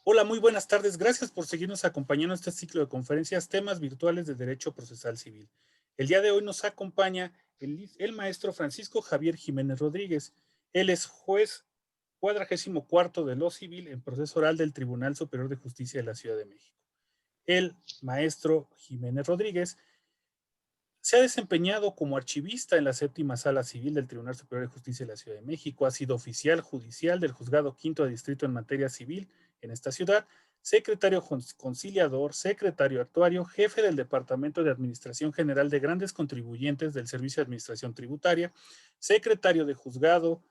Hola, muy buenas tardes. Gracias por seguirnos acompañando en este ciclo de conferencias, temas virtuales de Derecho Procesal Civil. El día de hoy nos acompaña el maestro Francisco Javier Jiménez Rodríguez. Él es juez 44 de lo civil en proceso oral del Tribunal Superior de Justicia de la Ciudad de México. El maestro Jiménez Rodríguez se ha desempeñado como archivista en la séptima sala civil del Tribunal Superior de Justicia de la Ciudad de México, ha sido oficial judicial del Juzgado Quinto de Distrito en materia civil en esta ciudad, secretario conciliador, secretario actuario, jefe del Departamento de Administración General de Grandes Contribuyentes del Servicio de Administración Tributaria, secretario de Juzgado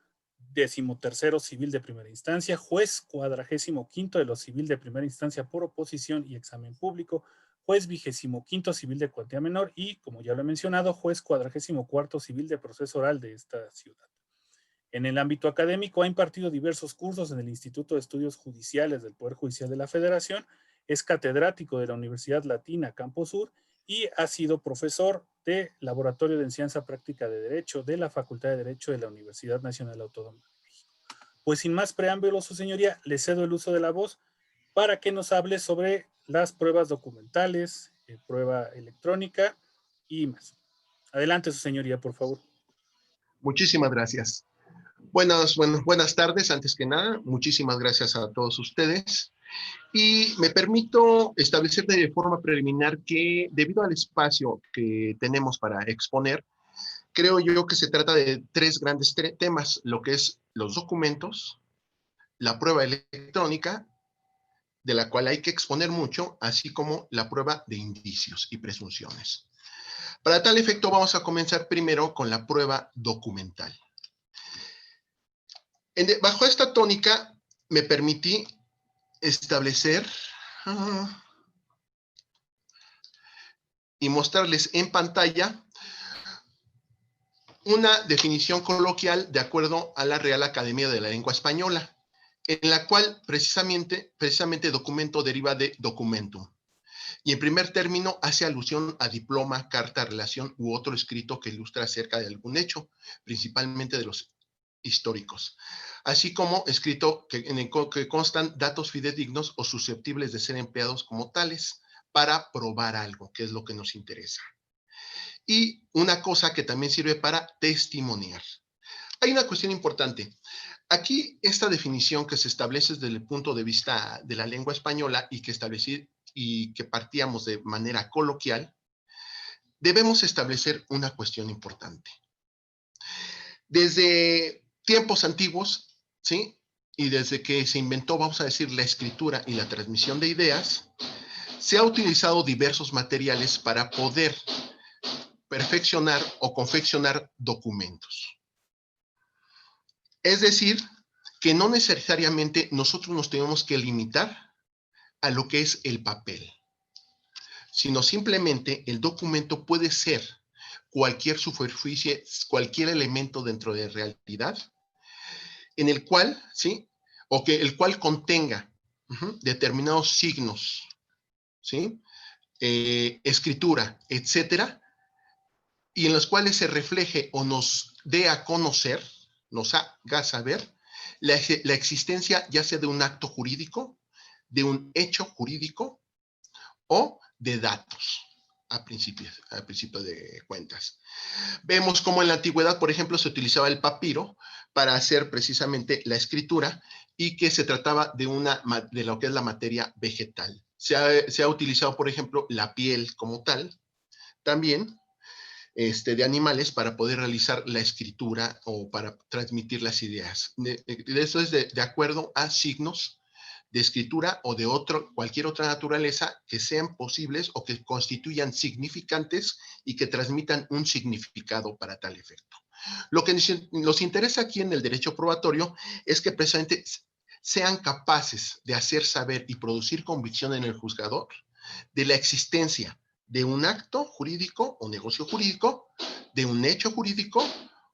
13º Civil de Primera Instancia, juez 45º de lo Civil de Primera Instancia por oposición y examen público, juez 25º Civil de Cuantía Menor y, como ya lo he mencionado, juez 44º Civil de Proceso Oral de esta ciudad. En el ámbito académico ha impartido diversos cursos en el Instituto de Estudios Judiciales del Poder Judicial de la Federación, es catedrático de la Universidad Latina Campo Sur y ha sido profesor de Laboratorio de Enseñanza Práctica de Derecho de la Facultad de Derecho de la Universidad Nacional Autónoma de México. Pues sin más preámbulos, su señoría, le cedo el uso de la voz para que nos hable sobre las pruebas documentales, prueba electrónica y más. Adelante, su señoría, por favor. Muchísimas gracias. Buenas tardes, antes que nada. Muchísimas gracias a todos ustedes. Y me permito establecer de forma preliminar que, debido al espacio que tenemos para exponer, creo yo que se trata de tres grandes temas, lo que es los documentos, la prueba electrónica, de la cual hay que exponer mucho, así como la prueba de indicios y presunciones. Para tal efecto, vamos a comenzar primero con la prueba documental. Bajo esta tónica, me permití establecer y mostrarles en pantalla una definición coloquial de acuerdo a la Real Academia de la Lengua Española, en la cual precisamente documento deriva de documentum. Y en primer término hace alusión a diploma, carta, relación u otro escrito que ilustra acerca de algún hecho, principalmente de los históricos, así como escrito en el que constan datos fidedignos o susceptibles de ser empleados como tales para probar algo, que es lo que nos interesa. Y una cosa que también sirve para testimoniar. Hay una cuestión importante. Aquí esta definición que se establece desde el punto de vista de la lengua española y que partíamos de manera coloquial, debemos establecer una cuestión importante. Desde tiempos antiguos, ¿sí? Y desde que se inventó, vamos a decir, la escritura y la transmisión de ideas, se ha utilizado diversos materiales para poder perfeccionar o confeccionar documentos. Es decir, que no necesariamente nosotros nos tenemos que limitar a lo que es el papel, sino simplemente el documento puede ser cualquier superficie, cualquier elemento dentro de realidad, en el cual, ¿sí? O que el cual contenga determinados signos, ¿sí? Escritura, etcétera, y en los cuales se refleje o nos dé a conocer, nos haga saber la existencia ya sea de un acto jurídico, de un hecho jurídico o de datos a principio de cuentas. Vemos cómo en la antigüedad, por ejemplo, se utilizaba el papiro para hacer precisamente la escritura y que se trataba de lo que es la materia vegetal. Se ha utilizado, por ejemplo, la piel como tal, también de animales para poder realizar la escritura o para transmitir las ideas. Eso es de acuerdo a signos de escritura o de cualquier otra naturaleza que sean posibles o que constituyan significantes y que transmitan un significado para tal efecto. Lo que nos interesa aquí en el derecho probatorio es que precisamente sean capaces de hacer saber y producir convicción en el juzgador de la existencia de un acto jurídico o negocio jurídico, de un hecho jurídico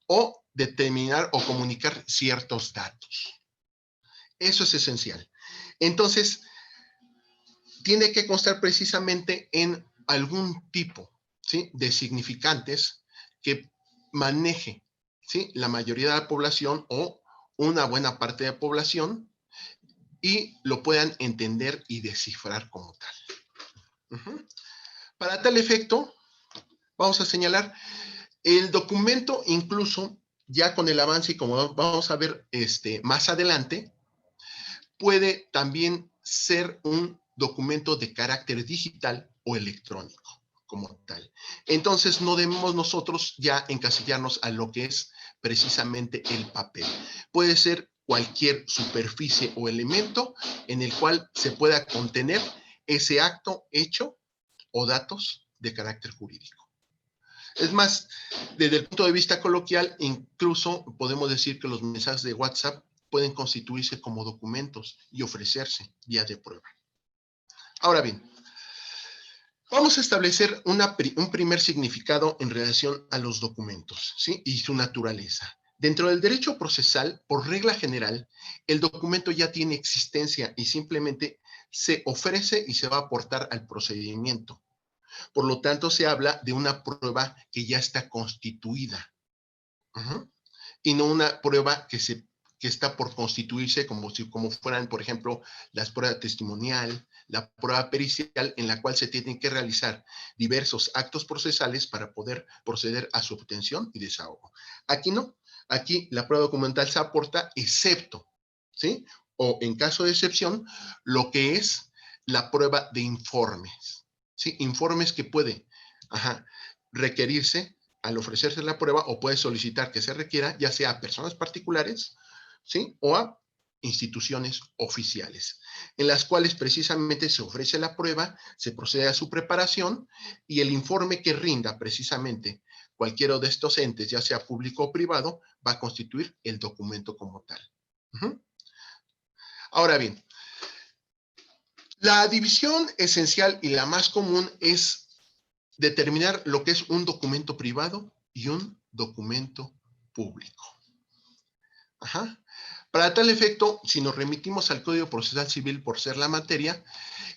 o determinar o comunicar ciertos datos. Eso es esencial. Entonces, tiene que constar precisamente en algún tipo, ¿sí?, de significantes que maneje, ¿sí?, la mayoría de la población o una buena parte de la población y lo puedan entender y descifrar como tal. Para tal efecto, vamos a señalar el documento, incluso ya con el avance y como vamos a ver más adelante, puede también ser un documento de carácter digital o electrónico como tal. Entonces no debemos nosotros ya encasillarnos a lo que es precisamente el papel. Puede ser cualquier superficie o elemento en el cual se pueda contener ese acto, hecho o datos de carácter jurídico. Es más, desde el punto de vista coloquial, incluso podemos decir que los mensajes de WhatsApp pueden constituirse como documentos y ofrecerse vía de prueba. Ahora bien, vamos a establecer un primer significado en relación a los documentos, ¿sí? Y su naturaleza. Dentro del derecho procesal, por regla general, el documento ya tiene existencia y simplemente se ofrece y se va a aportar al procedimiento. Por lo tanto, se habla de una prueba que ya está constituida. Y no una prueba que está por constituirse como fueran, por ejemplo, las pruebas testimonial, la prueba pericial, en la cual se tienen que realizar diversos actos procesales para poder proceder a su obtención y desahogo. Aquí no. Aquí la prueba documental se aporta excepto, ¿sí? O en caso de excepción, lo que es la prueba de informes, ¿sí? Informes que puede requerirse al ofrecerse la prueba o puede solicitar que se requiera, ya sea a personas particulares, ¿sí? O a instituciones oficiales, en las cuales precisamente se ofrece la prueba, se procede a su preparación y el informe que rinda precisamente cualquiera de estos entes, ya sea público o privado, va a constituir el documento como tal. Ahora bien, la división esencial y la más común es determinar lo que es un documento privado y un documento público. Para tal efecto, si nos remitimos al Código Procesal Civil por ser la materia,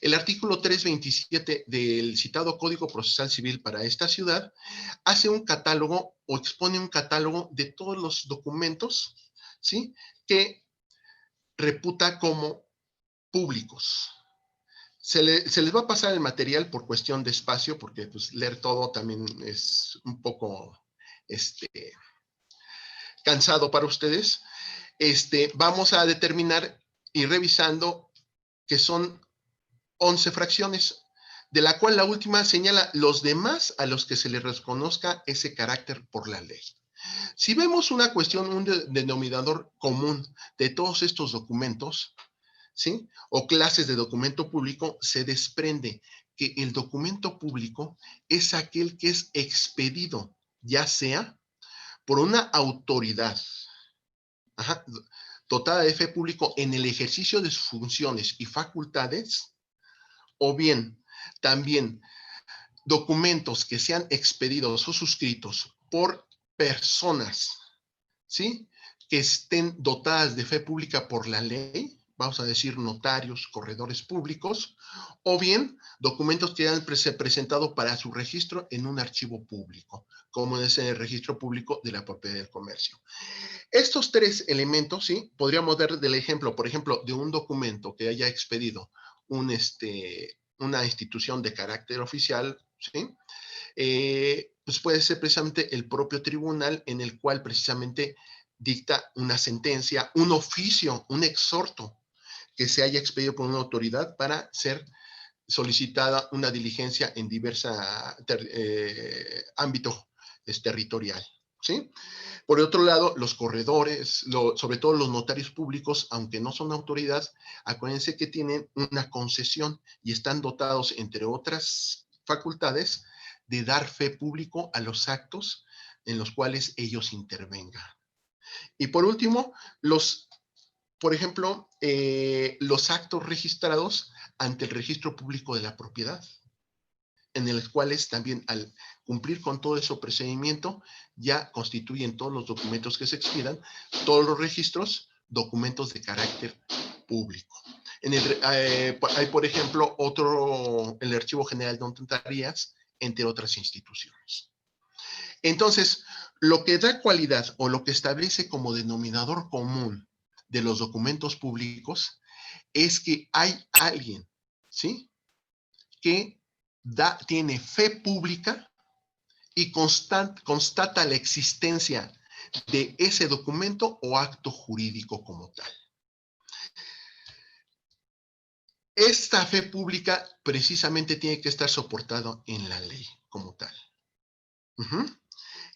el artículo 327 del citado Código Procesal Civil para esta ciudad hace un catálogo o expone un catálogo de todos los documentos, ¿sí?, que reputa como públicos. Se les va a pasar el material por cuestión de espacio, porque pues, leer todo también es un poco cansado para ustedes. Vamos a determinar y revisando que son 11 fracciones, de la cual la última señala los demás a los que se les reconozca ese carácter por la ley. Si vemos una cuestión, un denominador común de todos estos documentos, ¿sí?, o clases de documento público, se desprende que el documento público es aquel que es expedido, ya sea por una autoridad dotada de fe público en el ejercicio de sus funciones y facultades, o bien también documentos que sean expedidos o suscritos por personas, ¿sí?, que estén dotadas de fe pública por la ley, vamos a decir notarios, corredores públicos, o bien documentos que hayan presentado para su registro en un archivo público, como es el registro público de la propiedad del comercio. Estos tres elementos, ¿sí?, podríamos dar del ejemplo, por ejemplo, de un documento que haya expedido una institución de carácter oficial, ¿sí?, pues puede ser precisamente el propio tribunal en el cual precisamente dicta una sentencia, un oficio, un exhorto que se haya expedido por una autoridad para ser solicitada una diligencia en diversa ámbito territorial, ¿sí? Por otro lado, los corredores, sobre todo los notarios públicos, aunque no son autoridad, acuérdense que tienen una concesión y están dotados, entre otras facultades, de dar fe público a los actos en los cuales ellos intervengan. Y por último, por ejemplo, los actos registrados ante el registro público de la propiedad, en los cuales también al cumplir con todo ese procedimiento ya constituyen todos los documentos que se expidan, todos los registros, documentos de carácter público. Hay, por ejemplo, el Archivo General de Notarías, entre otras instituciones. Entonces, lo que da cualidad o lo que establece como denominador común de los documentos públicos es que hay alguien, ¿sí?, que tiene fe pública y constata la existencia de ese documento o acto jurídico como tal. Esta fe pública precisamente tiene que estar soportada en la ley como tal.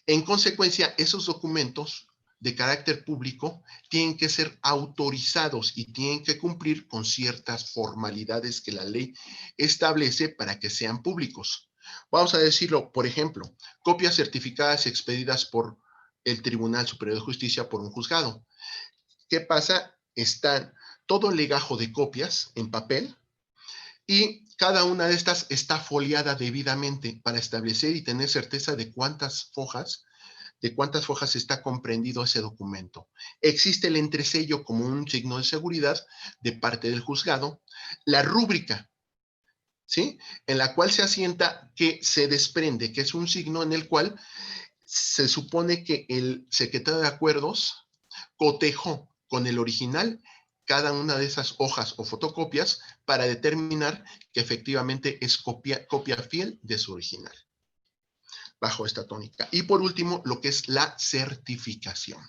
En consecuencia, esos documentos de carácter público tienen que ser autorizados y tienen que cumplir con ciertas formalidades que la ley establece para que sean públicos. Vamos a decirlo, por ejemplo, copias certificadas expedidas por el Tribunal Superior de Justicia por un juzgado. ¿Qué pasa? Están todo el legajo de copias en papel y cada una de estas está foliada debidamente para establecer y tener certeza de cuántas hojas está comprendido ese documento. Existe el entresello como un signo de seguridad de parte del juzgado, la rúbrica, ¿sí?, en la cual se asienta que se desprende, que es un signo en el cual se supone que el secretario de acuerdos cotejó con el original cada una de esas hojas o fotocopias para determinar que efectivamente es copia fiel de su original, bajo esta tónica. Y por último, lo que es la certificación,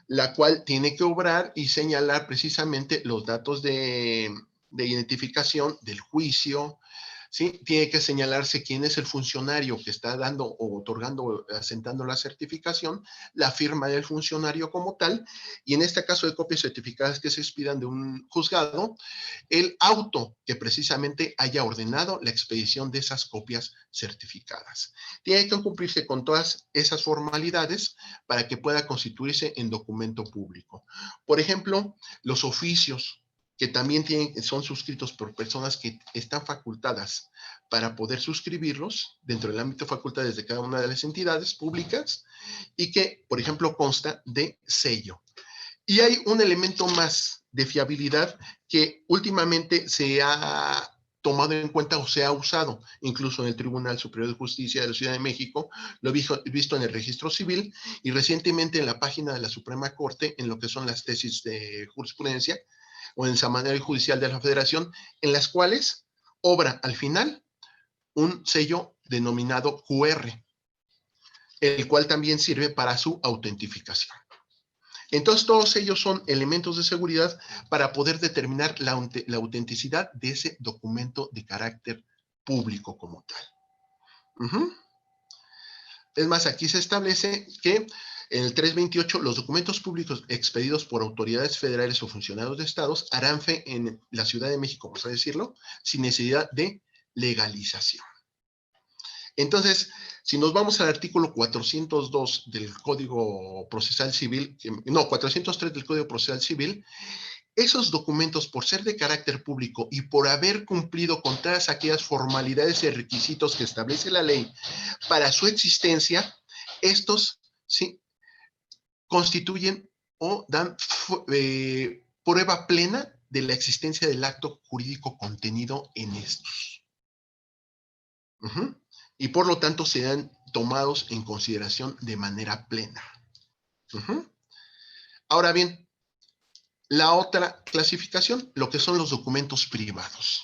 la cual tiene que obrar y señalar precisamente los datos de identificación del juicio, ¿sí? Tiene que señalarse quién es el funcionario que está dando o otorgando, asentando la certificación, la firma del funcionario como tal, y en este caso de copias certificadas que se expidan de un juzgado, el auto que precisamente haya ordenado la expedición de esas copias certificadas. Tiene que cumplirse con todas esas formalidades para que pueda constituirse en documento público. Por ejemplo, los oficios, que también son suscritos por personas que están facultadas para poder suscribirlos dentro del ámbito de facultades de cada una de las entidades públicas y que, por ejemplo, consta de sello. Y hay un elemento más de fiabilidad que últimamente se ha tomado en cuenta o se ha usado, incluso en el Tribunal Superior de Justicia de la Ciudad de México, lo he visto en el registro civil y recientemente en la página de la Suprema Corte, en lo que son las tesis de jurisprudencia, o en el Semanario Judicial de la Federación, en las cuales obra al final un sello denominado QR, el cual también sirve para su autentificación. Entonces, todos ellos son elementos de seguridad para poder determinar la autenticidad de ese documento de carácter público como tal. Es más, aquí se establece que en el 328, los documentos públicos expedidos por autoridades federales o funcionarios de estados harán fe en la Ciudad de México, vamos a decirlo, sin necesidad de legalización. Entonces, si nos vamos al artículo 402 del Código Procesal Civil, 403 del Código Procesal Civil, esos documentos, por ser de carácter público y por haber cumplido con todas aquellas formalidades y requisitos que establece la ley para su existencia, estos, sí, constituyen o dan prueba plena de la existencia del acto jurídico contenido en estos. Y por lo tanto serán tomados en consideración de manera plena. Ahora bien, la otra clasificación, lo que son los documentos privados.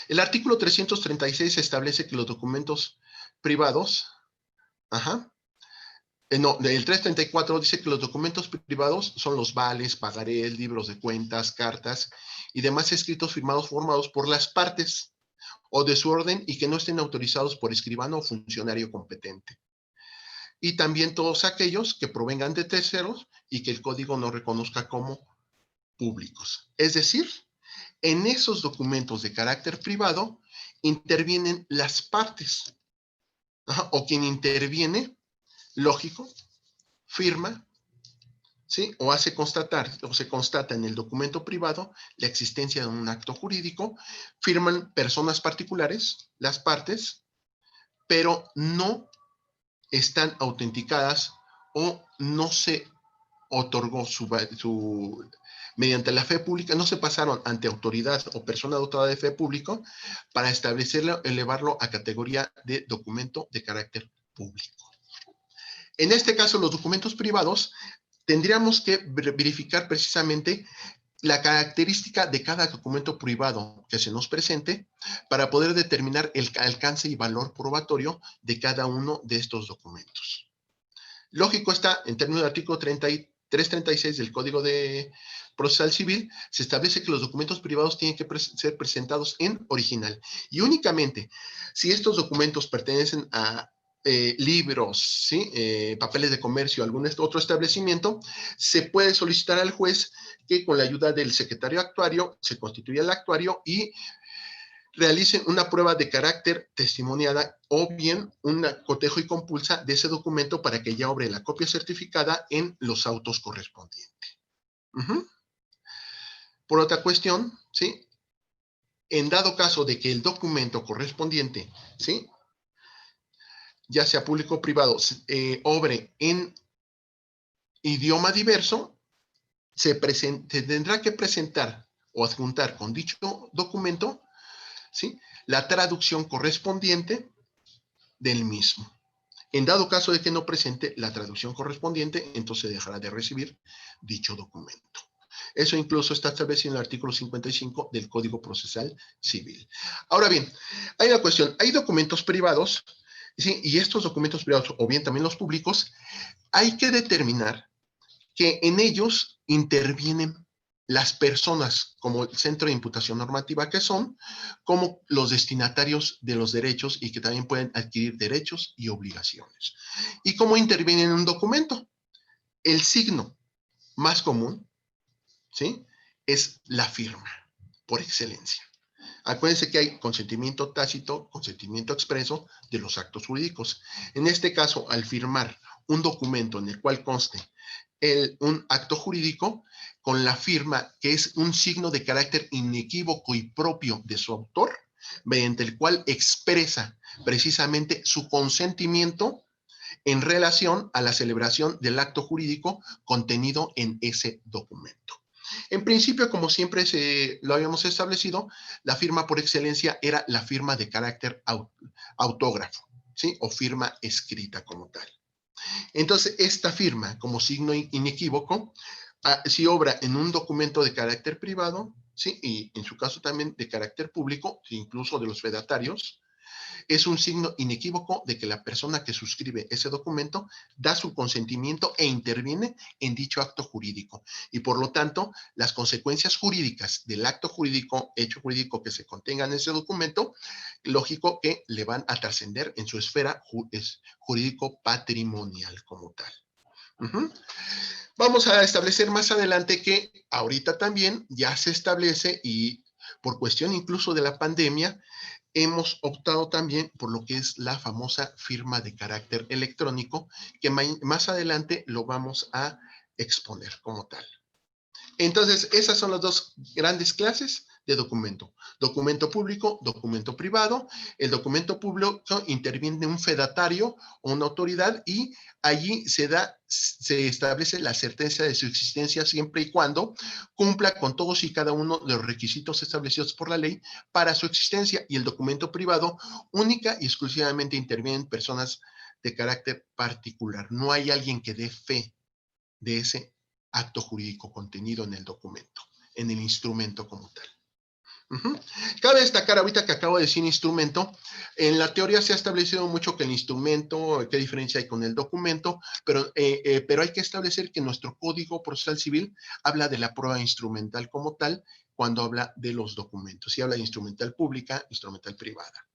El artículo 336 establece que los documentos privados, el 334 dice que los documentos privados son los vales, pagarés, libros de cuentas, cartas y demás escritos firmados formados por las partes o de su orden y que no estén autorizados por escribano o funcionario competente. Y también todos aquellos que provengan de terceros y que el código no reconozca como públicos. Es decir, en esos documentos de carácter privado intervienen las partes, o quien interviene, lógico, firma, ¿sí? O hace constatar, o se constata en el documento privado la existencia de un acto jurídico, firman personas particulares, las partes, pero no están autenticadas o no se otorgó mediante la fe pública, no se pasaron ante autoridad o persona dotada de fe público para establecerlo, elevarlo a categoría de documento de carácter público. En este caso, los documentos privados tendríamos que verificar precisamente la característica de cada documento privado que se nos presente para poder determinar el alcance y valor probatorio de cada uno de estos documentos. Lógico está, en términos del artículo 336 del Código Procesal Civil, se establece que los documentos privados tienen que ser presentados en original. Y únicamente si estos documentos pertenecen a libros, ¿sí? Papeles de comercio, algún otro establecimiento, se puede solicitar al juez que con la ayuda del secretario actuario se constituya el actuario y realicen una prueba de carácter testimoniada o bien un cotejo y compulsa de ese documento para que ya obre la copia certificada en los autos correspondientes. Por otra cuestión, ¿sí? En dado caso de que el documento correspondiente, ¿sí?, ya sea público o privado, obre en idioma diverso, se tendrá que presentar o adjuntar con dicho documento, ¿sí?, la traducción correspondiente del mismo. En dado caso de que no presente la traducción correspondiente, entonces dejará de recibir dicho documento. Eso incluso está establecido en el artículo 55 del Código Procesal Civil. Ahora bien, hay una cuestión. Hay documentos privados, ¿sí?, y estos documentos privados, o bien también los públicos, hay que determinar que en ellos intervienen las personas como el centro de imputación normativa que son, como los destinatarios de los derechos y que también pueden adquirir derechos y obligaciones. ¿Y cómo intervienen en un documento? El signo más común, ¿sí?, es la firma, por excelencia. Acuérdense que hay consentimiento tácito, consentimiento expreso de los actos jurídicos. En este caso, al firmar un documento en el cual conste un acto jurídico, con la firma, que es un signo de carácter inequívoco y propio de su autor, mediante el cual expresa precisamente su consentimiento en relación a la celebración del acto jurídico contenido en ese documento. En principio, como siempre lo habíamos establecido, la firma por excelencia era la firma de carácter autógrafo, ¿sí?, o firma escrita como tal. Entonces, esta firma, como signo inequívoco, si obra en un documento de carácter privado, ¿sí?, y en su caso también de carácter público, incluso de los fedatarios, es un signo inequívoco de que la persona que suscribe ese documento da su consentimiento e interviene en dicho acto jurídico. Y por lo tanto, las consecuencias jurídicas del acto jurídico, hecho jurídico que se contenga en ese documento, lógico que le van a trascender en su esfera jurídico-patrimonial como tal. Vamos a establecer más adelante que ahorita también ya se establece, y por cuestión incluso de la pandemia, hemos optado también por lo que es la famosa firma de carácter electrónico, que más adelante lo vamos a exponer como tal. Entonces, esas son las dos grandes clases de documento. Documento público, documento privado. El documento público interviene un fedatario o una autoridad y allí se establece la certeza de su existencia siempre y cuando cumpla con todos y cada uno de los requisitos establecidos por la ley para su existencia. Y el documento privado única y exclusivamente intervienen personas de carácter particular. No hay alguien que dé fe de ese acto jurídico contenido en el documento, en el instrumento como tal. Cabe destacar ahorita que acabo de decir instrumento, en la teoría se ha establecido mucho que el instrumento, qué diferencia hay con el documento, pero hay que establecer que nuestro Código Procesal Civil habla de la prueba instrumental como tal cuando habla de los documentos, y habla de instrumental pública, instrumental privada.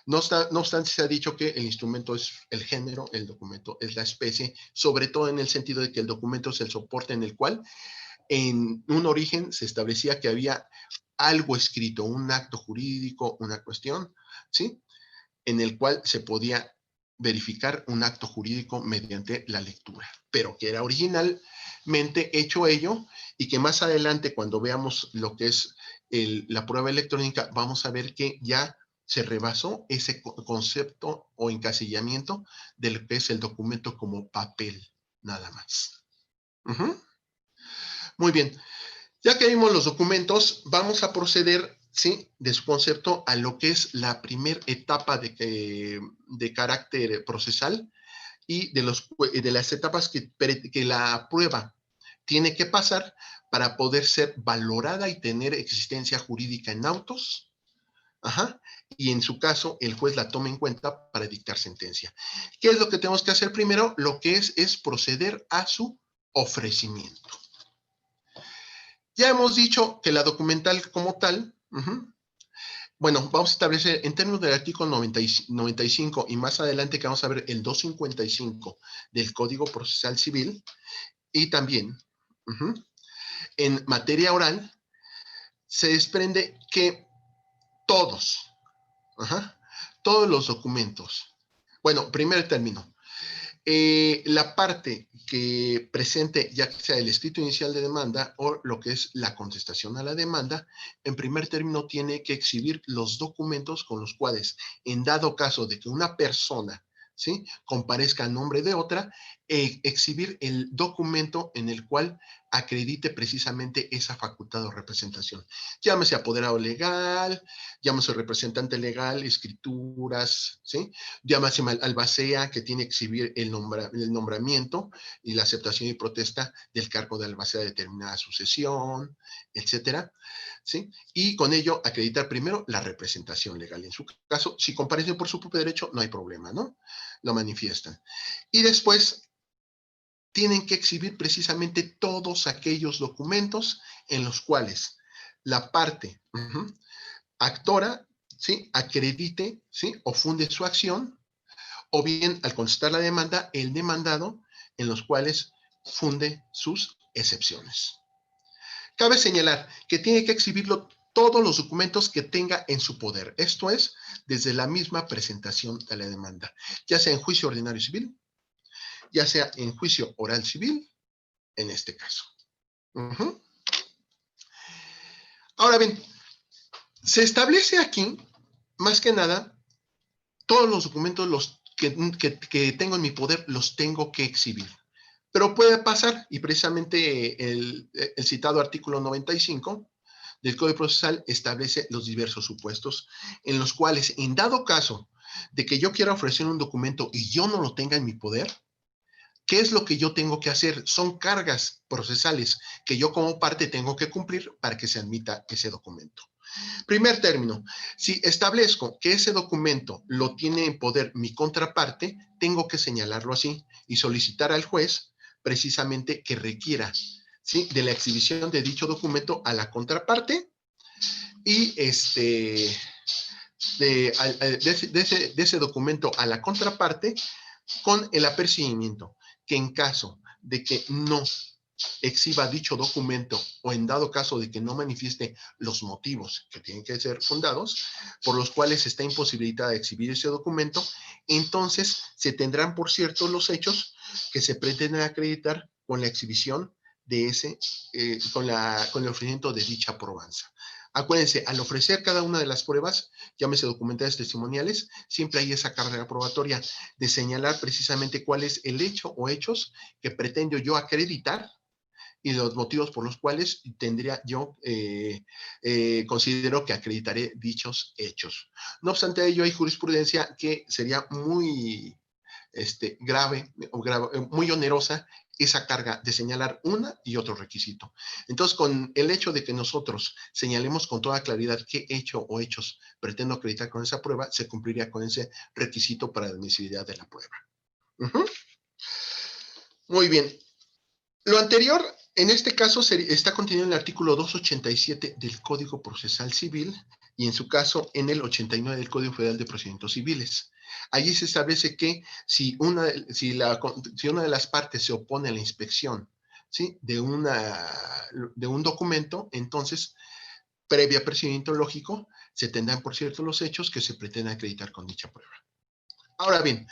No obstante, se ha dicho que el instrumento es el género, el documento es la especie, sobre todo en el sentido de que el documento es el soporte en el cual en un origen se establecía que había algo escrito, un acto jurídico, una cuestión, ¿sí?, en el cual se podía verificar un acto jurídico mediante la lectura, pero que era originalmente hecho ello, y que más adelante, cuando veamos lo que es la prueba electrónica, vamos a ver que ya se rebasó ese concepto o encasillamiento de lo que es el documento como papel, nada más. Muy bien. Ya que vimos los documentos, vamos a proceder, ¿sí?, de su concepto a lo que es la primera etapa de carácter procesal y de las etapas que la prueba tiene que pasar para poder ser valorada y tener existencia jurídica en autos. Ajá. Y en su caso, el juez la toma en cuenta para dictar sentencia. ¿Qué es lo que tenemos que hacer primero? Lo que es proceder a su ofrecimiento. Ya hemos dicho que la documental como tal, bueno, vamos a establecer en términos del artículo 95 y más adelante que vamos a ver el 255 del Código Procesal Civil, y también en materia oral, se desprende que todos los documentos, bueno, primer término, la parte que presente, ya sea el escrito inicial de demanda o lo que es la contestación a la demanda, en primer término tiene que exhibir los documentos con los cuales, en dado caso de que una persona, ¿sí?, comparezca a nombre de otra, exhibir el documento en el cual acredite precisamente esa facultad o representación. Llámese apoderado legal, llámese representante legal, escrituras, ¿sí?, llámese albacea, que tiene que exhibir el nombramiento y la aceptación y protesta del cargo de albacea de determinada sucesión, etcétera, ¿sí? Y con ello acreditar primero la representación legal. En su caso, si comparecen por su propio derecho, no hay problema, ¿no? Lo manifiestan. Y después tienen que exhibir precisamente todos aquellos documentos en los cuales la parte actora, ¿sí?, acredite, ¿sí?, o funde su acción, o bien al contestar la demanda, el demandado, en los cuales funde sus excepciones. Cabe señalar que tiene que exhibirlo todos los documentos que tenga en su poder. Esto es, desde la misma presentación de la demanda, ya sea en juicio ordinario civil, ya sea en juicio oral civil, en este caso. Ahora bien, se establece aquí, más que nada, todos los documentos que tengo en mi poder los tengo que exhibir. Pero puede pasar, y precisamente el citado artículo 95 del Código Procesal establece los diversos supuestos en los cuales, en dado caso de que yo quiera ofrecer un documento y yo no lo tenga en mi poder, ¿qué es lo que yo tengo que hacer? Son cargas procesales que yo como parte tengo que cumplir para que se admita ese documento. Primer término, si establezco que ese documento lo tiene en poder mi contraparte, tengo que señalarlo así y solicitar al juez precisamente que requiera, ¿sí?, de la exhibición de dicho documento a la contraparte y de ese documento a la contraparte con el apercibimiento que en caso de que no exhiba dicho documento o en dado caso de que no manifieste los motivos que tienen que ser fundados por los cuales está imposibilitada de exhibir ese documento, entonces se tendrán por cierto los hechos que se pretenden acreditar con la exhibición de ese, con el ofrecimiento de dicha probanza. Acuérdense, al ofrecer cada una de las pruebas, llámese documentales testimoniales, siempre hay esa carga probatoria de señalar precisamente cuál es el hecho o hechos que pretendo yo acreditar y los motivos por los cuales considero que acreditaré dichos hechos. No obstante ello, hay jurisprudencia que sería muy grave, muy onerosa esa carga de señalar una y otro requisito. Entonces, con el hecho de que nosotros señalemos con toda claridad qué hecho o hechos pretendo acreditar con esa prueba, se cumpliría con ese requisito para la admisibilidad de la prueba. Muy bien. Lo anterior, en este caso, está contenido en el artículo 287 del Código Procesal Civil y en su caso en el 89 del Código Federal de Procedimientos Civiles. Allí se establece que si una de las partes se opone a la inspección, ¿sí?, de un documento, entonces, previo apercibimiento lógico, se tendrán por cierto los hechos que se pretenden acreditar con dicha prueba. Ahora bien,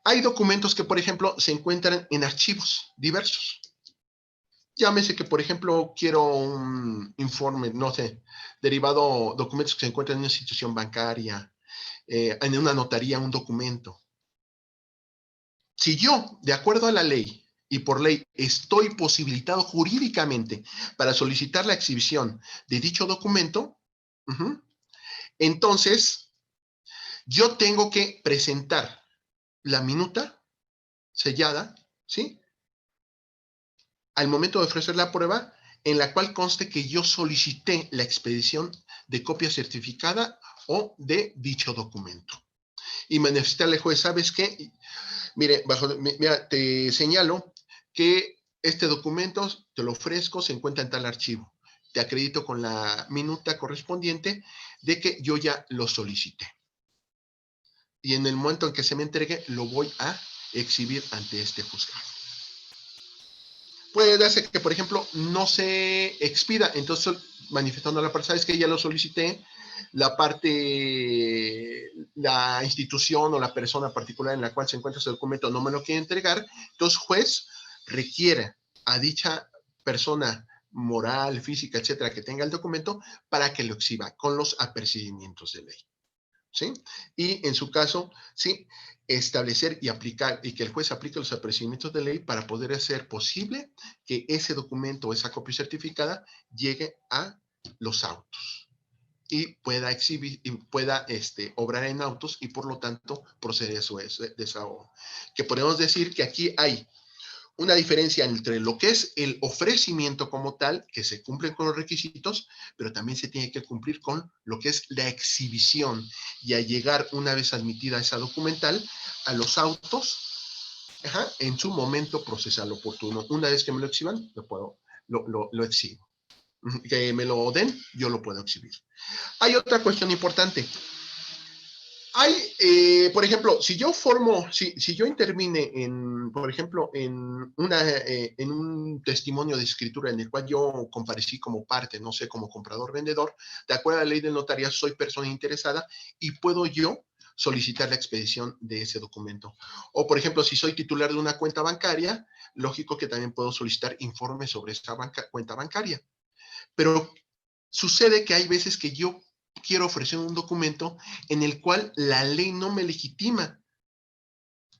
hay documentos que, por ejemplo, se encuentran en archivos diversos. Llámese que, por ejemplo, quiero un informe, no sé, derivado, documentos que se encuentran en una institución bancaria, en una notaría, un documento. Si yo, de acuerdo a la ley y por ley, estoy posibilitado jurídicamente para solicitar la exhibición de dicho documento, entonces yo tengo que presentar la minuta sellada, ¿sí?, al momento de ofrecer la prueba, en la cual conste que yo solicité la expedición de copia certificada o de dicho documento. Y manifestarle al juez, ¿sabes qué? Mire, mira, te señalo que este documento te lo ofrezco, se encuentra en tal archivo. Te acredito con la minuta correspondiente de que yo ya lo solicité. Y en el momento en que se me entregue, lo voy a exhibir ante este juzgado. Puede darse que, por ejemplo, no se expida, entonces manifestando a la parte, sabes que ya lo solicité, la institución o la persona particular en la cual se encuentra ese documento no me lo quiere entregar, entonces juez requiere a dicha persona moral, física, etcétera, que tenga el documento para que lo exhiba con los apercibimientos de ley. ¿Sí? Y en su caso, sí, establecer y aplicar, y que el juez aplique los apercibimientos de ley para poder hacer posible que ese documento o esa copia certificada llegue a los autos y pueda exhibir y pueda obrar en autos y por lo tanto proceder a su desahogo. Que podemos decir que aquí hay una diferencia entre lo que es el ofrecimiento como tal, que se cumplen con los requisitos, pero también se tiene que cumplir con lo que es la exhibición y a llegar una vez admitida esa documental a los autos, en su momento procesal oportuno. Una vez que me lo exhiban, lo exhibo. Que me lo den, yo lo puedo exhibir. Hay otra cuestión importante. Por ejemplo, si yo intervine por ejemplo, en un testimonio de escritura en el cual yo comparecí como parte, no sé, como comprador-vendedor, de acuerdo a la ley del notariado, soy persona interesada y puedo yo solicitar la expedición de ese documento. O, por ejemplo, si soy titular de una cuenta bancaria, lógico que también puedo solicitar informes sobre esta cuenta bancaria. Pero sucede que hay veces que yo quiero ofrecer un documento en el cual la ley no me legitima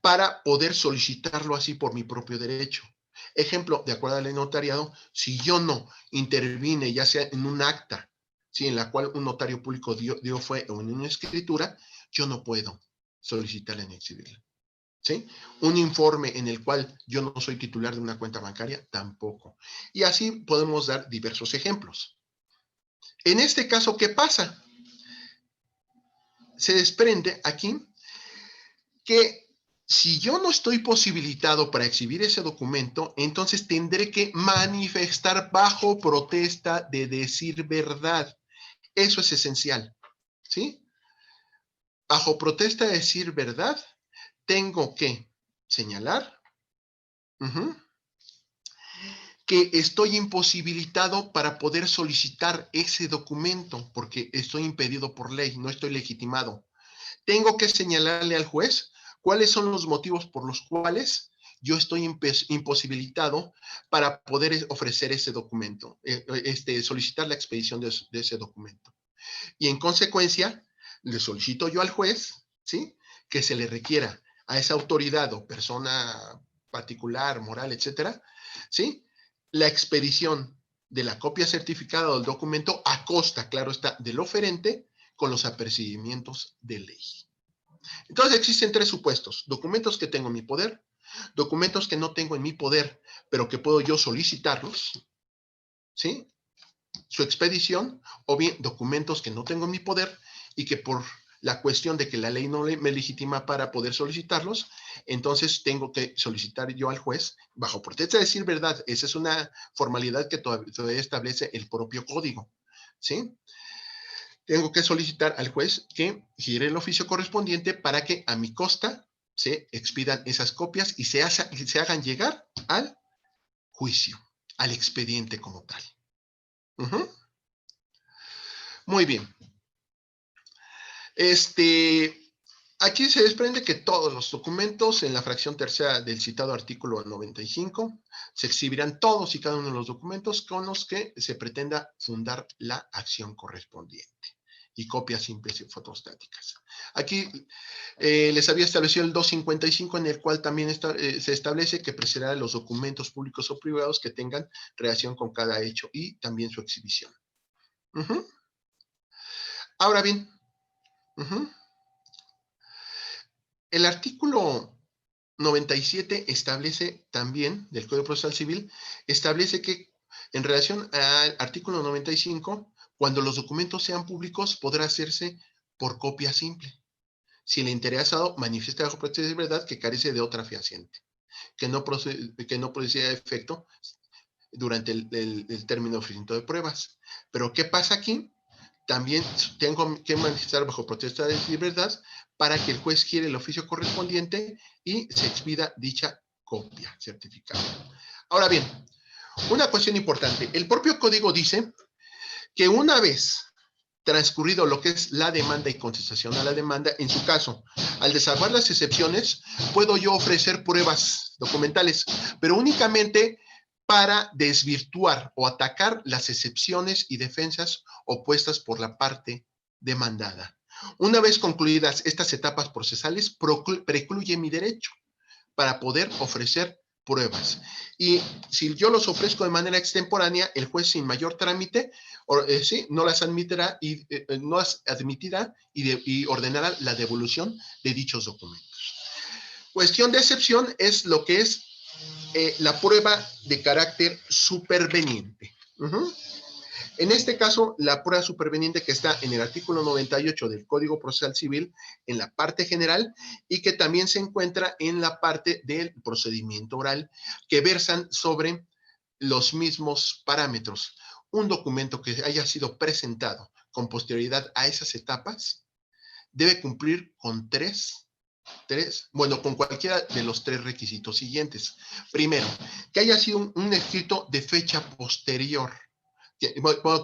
para poder solicitarlo así por mi propio derecho. Ejemplo, de acuerdo a la ley de notariado, si yo no intervine, ya sea en un acta, ¿sí? En la cual un notario público dio fe o en una escritura, yo no puedo solicitarla ni exhibirla. ¿Sí? Un informe en el cual yo no soy titular de una cuenta bancaria, tampoco. Y así podemos dar diversos ejemplos. En este caso, ¿qué pasa? Se desprende aquí que si yo no estoy posibilitado para exhibir ese documento, entonces tendré que manifestar bajo protesta de decir verdad. Eso es esencial, ¿sí? Bajo protesta de decir verdad, tengo que señalar que estoy imposibilitado para poder solicitar ese documento porque estoy impedido por ley, no estoy legitimado. Tengo que señalarle al juez cuáles son los motivos por los cuales yo estoy imposibilitado para poder ofrecer ese documento, solicitar la expedición de ese documento. Y en consecuencia, le solicito yo al juez, ¿sí? Que se le requiera a esa autoridad o persona particular, moral, etcétera, ¿sí? La expedición de la copia certificada del documento a costa, claro está, del oferente con los apercibimientos de ley. Entonces existen tres supuestos: documentos que tengo en mi poder, documentos que no tengo en mi poder, pero que puedo yo solicitarlos, ¿sí? Su expedición, o bien documentos que no tengo en mi poder y que por la cuestión de que la ley no me legitima para poder solicitarlos, entonces tengo que solicitar yo al juez, bajo protesta de decir verdad. Esa es una formalidad que todavía establece el propio código, ¿sí? Tengo que solicitar al juez que gire el oficio correspondiente para que a mi costa se expidan esas copias y se hagan llegar al juicio, al expediente como tal. Muy bien. Aquí se desprende que todos los documentos en la fracción tercera del citado artículo 95 se exhibirán todos y cada uno de los documentos con los que se pretenda fundar la acción correspondiente y copias simples y fotostáticas. Aquí les había establecido el 255 en el cual también se establece que precederá los documentos públicos o privados que tengan relación con cada hecho y también su exhibición. Ahora bien, el artículo 97 establece también, del Código Procesal Civil, establece que en relación al artículo 95, cuando los documentos sean públicos, podrá hacerse por copia simple, si el interesado manifiesta bajo protesta de verdad que carece de otra fehaciente, que no producirá efecto durante el término de ofrecimiento de pruebas. Pero ¿qué pasa aquí? También tengo que manifestar bajo protesta de libertad para que el juez quiera el oficio correspondiente y se expida dicha copia certificada. Ahora bien, una cuestión importante. El propio código dice que una vez transcurrido lo que es la demanda y contestación a la demanda, en su caso, al desahogar las excepciones, puedo yo ofrecer pruebas documentales, pero únicamente para desvirtuar o atacar las excepciones y defensas opuestas por la parte demandada. Una vez concluidas estas etapas procesales, precluye mi derecho para poder ofrecer pruebas. Y si yo los ofrezco de manera extemporánea, el juez sin mayor trámite sí, no las admitirá y ordenará la devolución de dichos documentos. Cuestión de excepción es lo que es la prueba de carácter superveniente. En este caso, la prueba superveniente que está en el artículo 98 del Código Procesal Civil, en la parte general, y que también se encuentra en la parte del procedimiento oral, que versan sobre los mismos parámetros. Un documento que haya sido presentado con posterioridad a esas etapas debe cumplir con con cualquiera de los 3 requisitos siguientes. Primero, que haya sido un escrito de fecha posterior,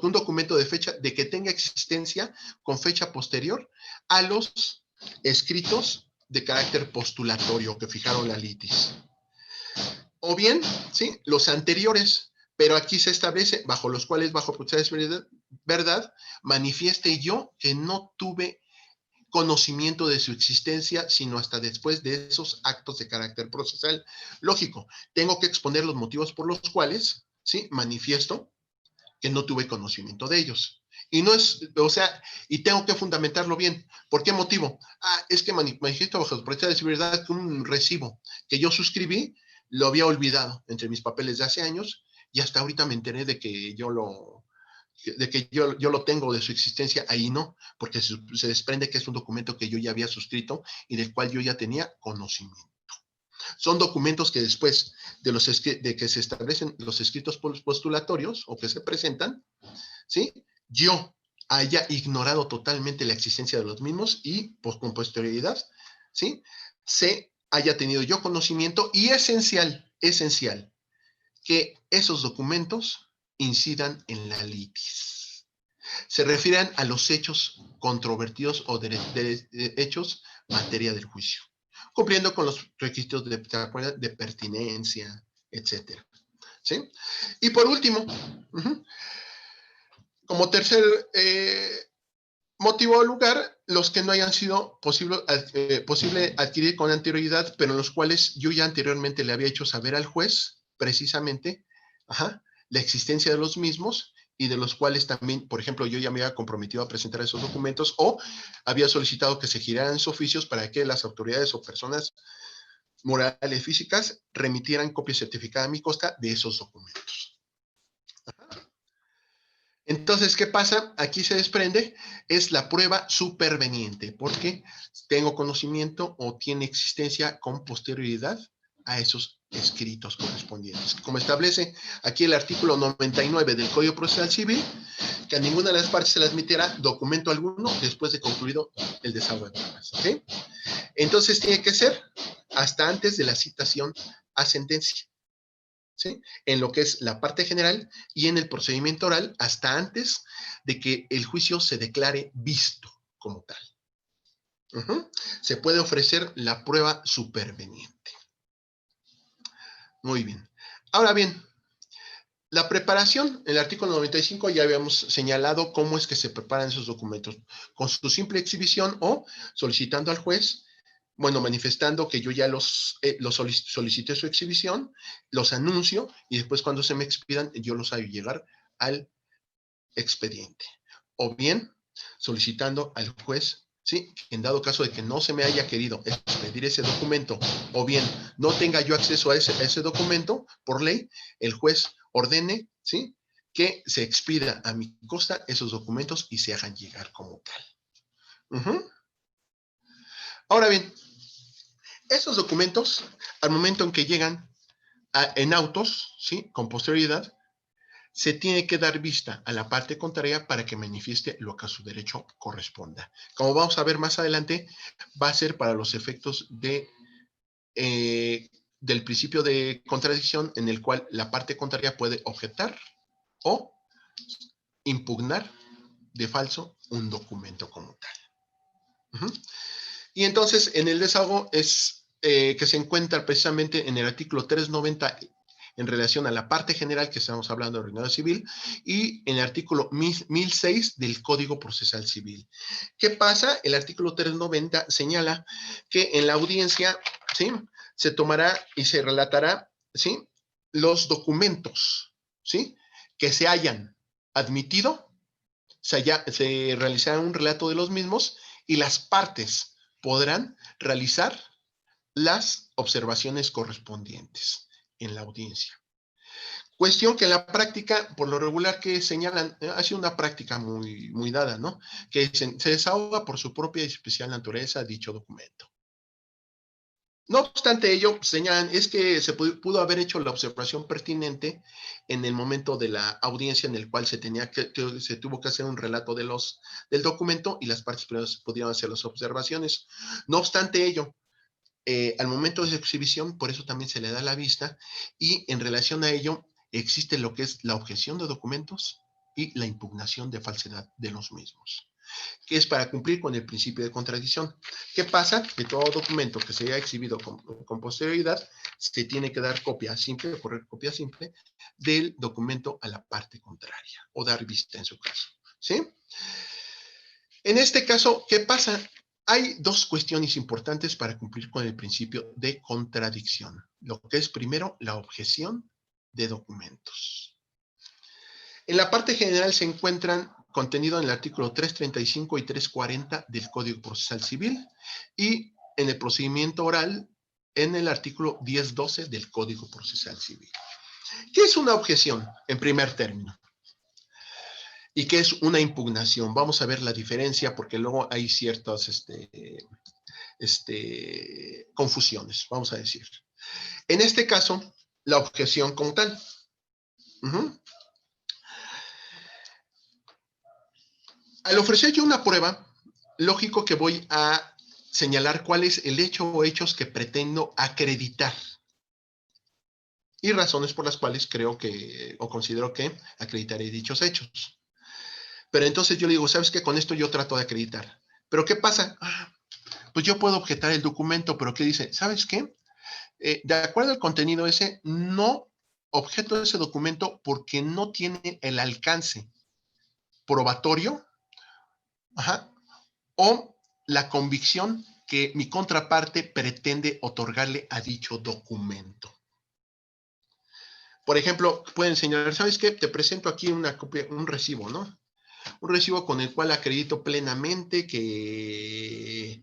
un documento de fecha, de que tenga existencia con fecha posterior a los escritos de carácter postulatorio que fijaron la litis. O bien, ¿sí?, los anteriores, pero aquí se establece bajo los cuales, bajo protesta de verdad, manifieste yo que no tuve conocimiento de su existencia, sino hasta después de esos actos de carácter procesal. Lógico, tengo que exponer los motivos por los cuales, ¿sí?, manifiesto que no tuve conocimiento de ellos. Y no es, o sea, y tengo que fundamentarlo bien. ¿Por qué motivo? Es que manifiesto bajo protesta de verdad que un recibo que yo suscribí lo había olvidado entre mis papeles de hace años y hasta ahorita me enteré de que yo lo tengo de su existencia, ahí no, porque se desprende que es un documento que yo ya había suscrito y del cual yo ya tenía conocimiento. Son documentos que después de que se establecen los escritos postulatorios o que se presentan, ¿sí?, yo haya ignorado totalmente la existencia de los mismos y con posterioridad, ¿sí?, se haya tenido yo conocimiento y esencial, que esos documentos incidan en la litis. Se refieren a los hechos controvertidos o de hechos materia del juicio, cumpliendo con los requisitos de pertinencia, etcétera. ¿Sí? Y por último, como tercer motivo o lugar, los que no hayan sido posible adquirir con anterioridad, pero en los cuales yo ya anteriormente le había hecho saber al juez, precisamente, la existencia de los mismos y de los cuales también, por ejemplo, yo ya me había comprometido a presentar esos documentos o había solicitado que se giraran esos oficios para que las autoridades o personas morales físicas remitieran copia certificada a mi costa de esos documentos. Entonces, ¿qué pasa? Aquí se desprende, es la prueba superveniente, porque tengo conocimiento o tiene existencia con posterioridad a esos escritos correspondientes. Como establece aquí el artículo 99 del Código Procesal Civil, que a ninguna de las partes se le admitirá documento alguno después de concluido el desahogo de pruebas. ¿Okay? Entonces, tiene que ser hasta antes de la citación a sentencia. ¿Sí? En lo que es la parte general y en el procedimiento oral hasta antes de que el juicio se declare visto como tal. Se puede ofrecer la prueba superveniente. Muy bien. Ahora bien, la preparación, en el artículo 95 ya habíamos señalado cómo es que se preparan esos documentos, con su simple exhibición o solicitando al juez, bueno, manifestando que yo ya solicité su exhibición, los anuncio y después cuando se me expidan yo los hago llegar al expediente. O bien solicitando al juez ¿sí? En dado caso de que no se me haya querido expedir ese documento, o bien no tenga yo acceso a ese documento, por ley, el juez ordene, ¿sí? Que se expida a mi costa esos documentos y se hagan llegar como tal. Ahora bien, esos documentos, al momento en que llegan en autos, ¿sí? Con posterioridad, se tiene que dar vista a la parte contraria para que manifieste lo que a su derecho corresponda. Como vamos a ver más adelante, va a ser para los efectos del principio de contradicción, en el cual la parte contraria puede objetar o impugnar de falso un documento como tal. Y entonces, en el desahogo es que se encuentra precisamente en el artículo 390 en relación a la parte general que estamos hablando del ordinario civil, y en el artículo 1006 del Código Procesal Civil. ¿Qué pasa? El artículo 390 señala que en la audiencia, ¿sí?, se tomará y se relatará, ¿sí?, los documentos, ¿sí?, que se hayan admitido, se realizará un relato de los mismos y las partes podrán realizar las observaciones correspondientes en la audiencia. Cuestión que en la práctica, por lo regular que señalan, ha sido una práctica muy dada, ¿no? Que se desahoga por su propia y especial naturaleza dicho documento. No obstante ello, señalan, es que se pudo haber hecho la observación pertinente en el momento de la audiencia en el cual se tuvo que hacer un relato del documento y las partes pudieron hacer las observaciones. No obstante ello, al momento de su exhibición, por eso también se le da la vista, y en relación a ello existe lo que es la objeción de documentos y la impugnación de falsedad de los mismos, que es para cumplir con el principio de contradicción. ¿Qué pasa? Que todo documento que se haya exhibido con posterioridad se tiene que dar copia simple o correr copia simple del documento a la parte contraria, o dar vista en su caso, ¿sí? En este caso, ¿qué pasa? Hay dos cuestiones importantes para cumplir con el principio de contradicción. Lo que es primero la objeción de documentos. En la parte general se encuentran contenido en el artículo 335 y 340 del Código Procesal Civil, y en el procedimiento oral en el artículo 1012 del Código Procesal Civil. ¿Qué es una objeción en primer término? ¿Y qué es una impugnación? Vamos a ver la diferencia porque luego hay ciertas confusiones, vamos a decir. En este caso, la objeción como tal. Al ofrecer yo una prueba, lógico que voy a señalar cuál es el hecho o hechos que pretendo acreditar y razones por las cuales creo que o considero que acreditaré dichos hechos. Pero entonces yo le digo, ¿sabes qué? Con esto yo trato de acreditar. ¿Pero qué pasa? Pues yo puedo objetar el documento, pero ¿qué dice? ¿Sabes qué? De acuerdo al contenido ese, no objeto ese documento porque no tiene el alcance probatorio, o la convicción que mi contraparte pretende otorgarle a dicho documento. Por ejemplo, pueden señalar, ¿sabes qué? Te presento aquí una copia, un recibo, ¿no? Un recibo con el cual acredito plenamente que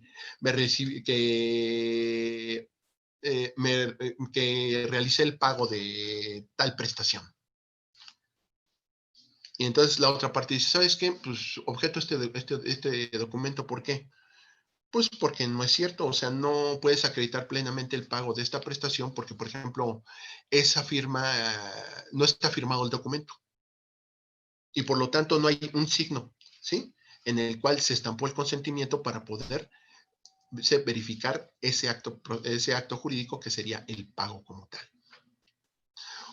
que realicé el pago de tal prestación. Y entonces la otra parte dice, ¿sabes qué? Pues objeto este documento, ¿por qué? Pues porque no es cierto, o sea, no puedes acreditar plenamente el pago de esta prestación porque, por ejemplo, esa firma, no está firmado el documento. Y por lo tanto no hay un signo, ¿sí?, en el cual se estampó el consentimiento para poder verificar ese acto jurídico que sería el pago como tal.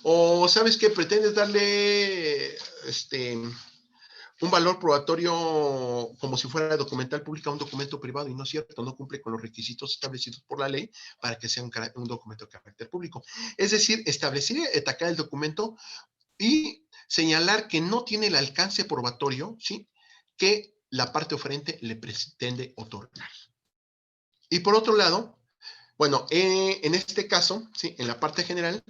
O, ¿sabes qué? Pretendes darle un valor probatorio como si fuera documental pública a un documento privado, y no es cierto, no cumple con los requisitos establecidos por la ley para que sea un documento de carácter público. Es decir, establecer y atacar el documento y señalar que no tiene el alcance probatorio, ¿sí?, que la parte oferente le pretende otorgar. Y por otro lado, bueno, en este caso, ¿sí?, en la parte general,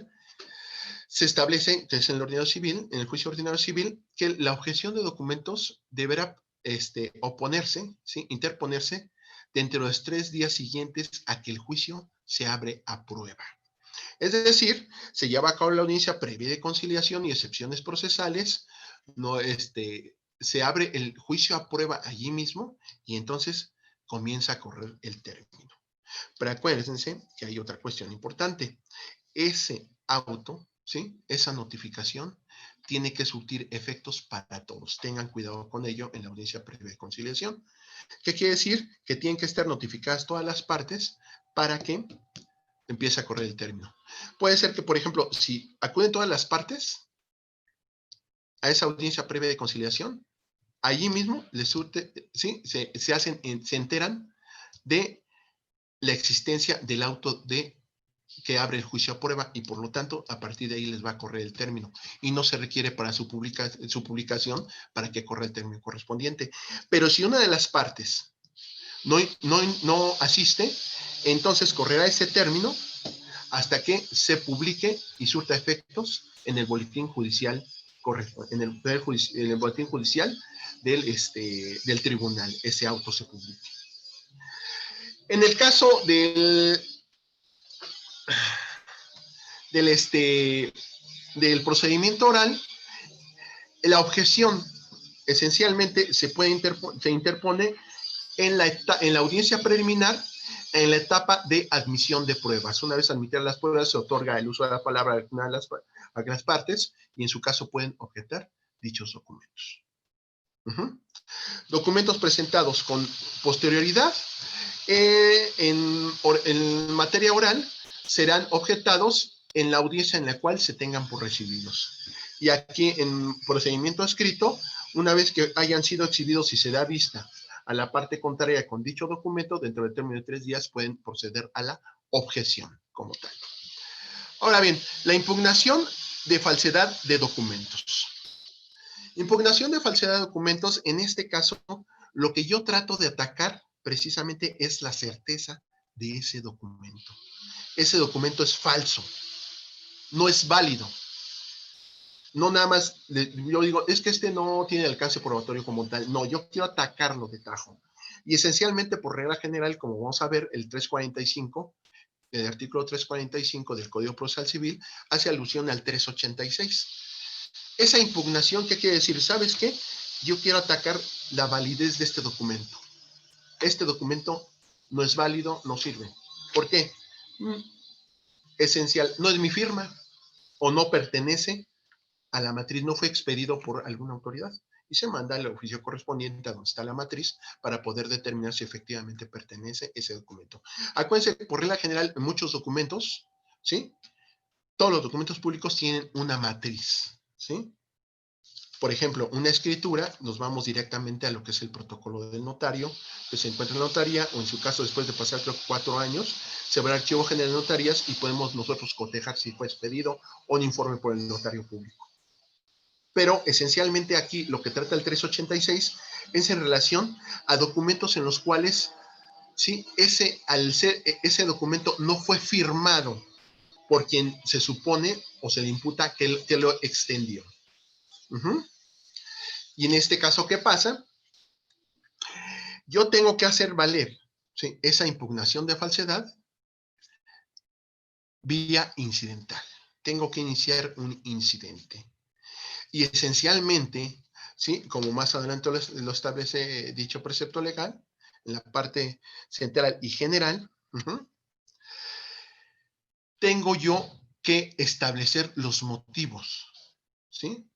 se establece, que es en el ordinario civil, en el juicio ordinario civil, que la objeción de documentos deberá oponerse, ¿sí?, interponerse dentro de los 3 días siguientes a que el juicio se abre a prueba. Es decir, se lleva a cabo la audiencia previa de conciliación y excepciones procesales, no, se abre el juicio a prueba allí mismo y entonces comienza a correr el término. Pero acuérdense que hay otra cuestión importante. Ese auto, ¿sí? Esa notificación tiene que surtir efectos para todos. Tengan cuidado con ello en la audiencia previa de conciliación. ¿Qué quiere decir? Que tienen que estar notificadas todas las partes para que empiece a correr el término. Puede ser que, por ejemplo, si acuden todas las partes a esa audiencia previa de conciliación, allí mismo les surte, ¿sí? Se enteran de la existencia del auto que abre el juicio a prueba y por lo tanto a partir de ahí les va a correr el término y no se requiere para su publicación para que corra el término correspondiente. Pero si una de las partes no asiste, entonces correrá ese término hasta que se publique y surta efectos en el boletín judicial correcto, en el boletín judicial del tribunal, ese auto se publique. En el caso del procedimiento oral, la objeción esencialmente se interpone en la audiencia preliminar en la etapa de admisión de pruebas. Una vez admitidas las pruebas, se otorga el uso de la palabra a las partes y en su caso pueden objetar dichos documentos. Documentos presentados con posterioridad en materia oral serán objetados en la audiencia en la cual se tengan por recibidos. Y aquí en procedimiento escrito, una vez que hayan sido exhibidos y se da vista a la parte contraria con dicho documento, dentro del término de 3 días pueden proceder a la objeción como tal. Ahora bien, la impugnación de falsedad de documentos. Impugnación de falsedad de documentos, en este caso, lo que yo trato de atacar precisamente es la certeza de ese documento. Ese documento es falso, no es válido. No nada más, yo digo, es que este no tiene alcance probatorio como tal. No, yo quiero atacarlo de tajo. Y esencialmente, por regla general, como vamos a ver, el artículo 345 del Código Procesal Civil hace alusión al 386. Esa impugnación, ¿qué quiere decir? ¿Sabes qué? Yo quiero atacar la validez de este documento. Este documento no es válido, no sirve. ¿Por qué? Esencial, no es mi firma o no pertenece a la matriz, no fue expedido por alguna autoridad y se manda al oficio correspondiente a donde está la matriz para poder determinar si efectivamente pertenece ese documento. Acuérdense, por regla general, en muchos documentos, ¿sí? Todos los documentos públicos tienen una matriz, ¿sí? Por ejemplo, una escritura, nos vamos directamente a lo que es el protocolo del notario, que se encuentra en la notaría, o en su caso, después de pasar, creo, 4 años, se va al archivo general de notarías y podemos nosotros cotejar si fue expedido o un informe por el notario público. Pero esencialmente aquí lo que trata el 386 es en relación a documentos en los cuales, ¿sí? Ese documento no fue firmado por quien se supone o se le imputa que lo extendió. Y en este caso, ¿qué pasa? Yo tengo que hacer valer, ¿sí?, esa impugnación de falsedad vía incidental. Tengo que iniciar un incidente. Y esencialmente, ¿sí?, como más adelante lo establece dicho precepto legal, en la parte central y general, tengo yo que establecer los motivos, ¿sí?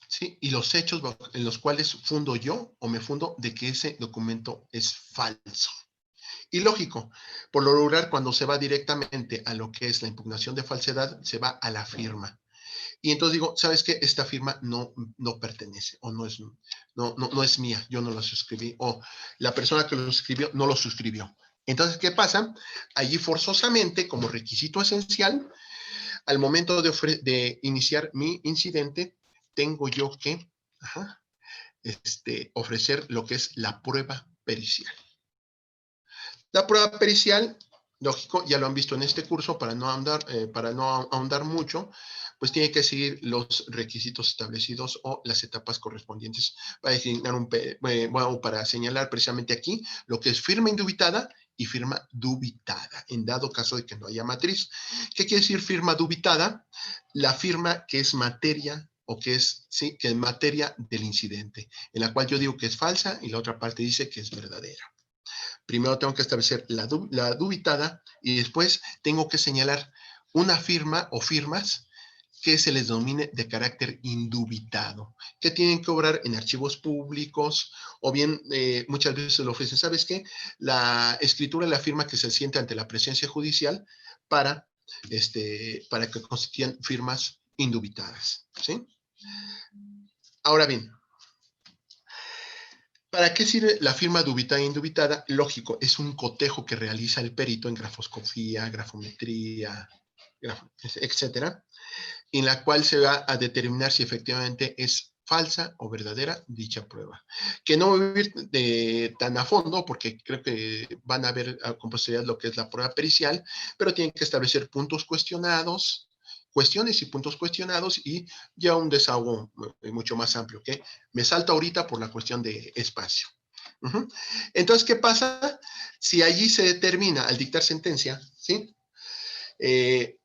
¿Sí? Y los hechos en los cuales fundo yo o me fundo de que ese documento es falso. Y lógico, por lo regular, cuando se va directamente a lo que es la impugnación de falsedad, se va a la firma. Y entonces digo, ¿sabes qué? Esta firma no pertenece o no es mía, yo no la suscribí, o la persona que lo suscribió no lo suscribió. Entonces, ¿qué pasa? Allí forzosamente, como requisito esencial, al momento de iniciar mi incidente, tengo yo que ofrecer lo que es la prueba pericial. La prueba pericial lógico, ya lo han visto en este curso, para no ahondar mucho, pues tiene que seguir los requisitos establecidos o las etapas correspondientes para designar bueno, para señalar precisamente aquí lo que es firma indubitada y firma dubitada, en dado caso de que no haya matriz. ¿Qué quiere decir firma dubitada? La firma que es materia o que es, sí, que es materia del incidente, en la cual yo digo que es falsa y la otra parte dice que es verdadera. Primero tengo que establecer la dubitada y después tengo que señalar una firma o firmas que se les denomine de carácter indubitado, que tienen que obrar en archivos públicos o bien muchas veces lo ofrecen. ¿Sabes qué? La escritura es la firma que se siente ante la presencia judicial para, para que constituyan firmas indubitadas, ¿sí? Ahora bien, ¿para qué sirve la firma dubitada e indubitada? Lógico, es un cotejo que realiza el perito en grafoscopía, grafometría, etcétera, en la cual se va a determinar si efectivamente es falsa o verdadera dicha prueba. Que no voy a ir tan a fondo, porque creo que van a ver con posterioridad lo que es la prueba pericial, pero tienen que establecer puntos cuestionados, cuestiones y puntos cuestionados, y ya un desahogo mucho más amplio, que me salto ahorita por la cuestión de espacio. Entonces, ¿qué pasa? Si allí se determina al dictar sentencia, ¿sí? Que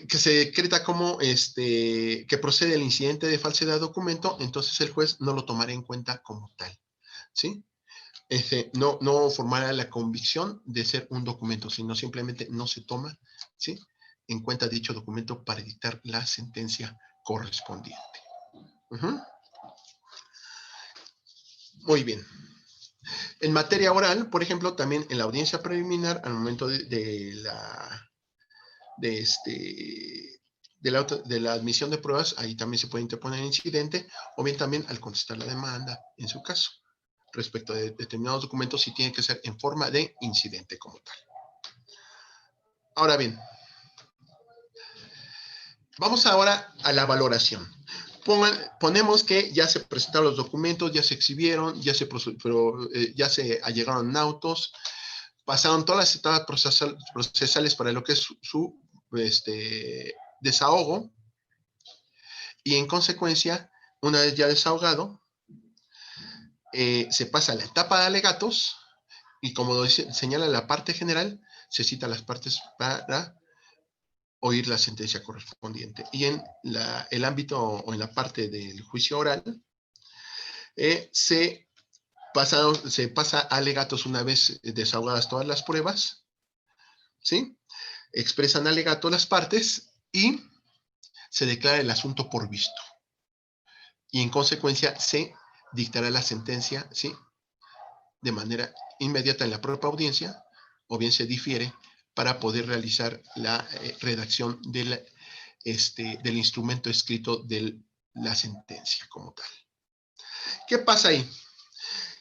se decreta como que procede el incidente de falsedad de documento, entonces el juez no lo tomará en cuenta como tal, ¿sí? No formará la convicción de ser un documento, sino simplemente no se toma, ¿sí?, en cuenta dicho documento para dictar la sentencia correspondiente. Muy bien. En materia oral, por ejemplo, también en la audiencia preliminar, al momento de la admisión de pruebas, ahí también se puede interponer incidente, o bien también al contestar la demanda, en su caso, respecto de determinados documentos, si tiene que ser en forma de incidente como tal. Ahora bien, vamos ahora a la valoración. Ponemos que ya se presentaron los documentos, ya se exhibieron, ya se allegaron autos, pasaron todas las etapas procesales para lo que es su desahogo, y en consecuencia, una vez ya desahogado, se pasa a la etapa de alegatos, y como lo señala la parte general, se cita a las partes para oír la sentencia correspondiente. Y en el ámbito o en la parte del juicio oral, se pasa a alegatos una vez desahogadas todas las pruebas, ¿sí? Expresan alegato las partes y se declara el asunto por visto. Y en consecuencia se dictará la sentencia, ¿sí?, de manera inmediata en la propia audiencia, o bien se difiere para poder realizar la redacción del instrumento escrito de la sentencia como tal. ¿Qué pasa ahí?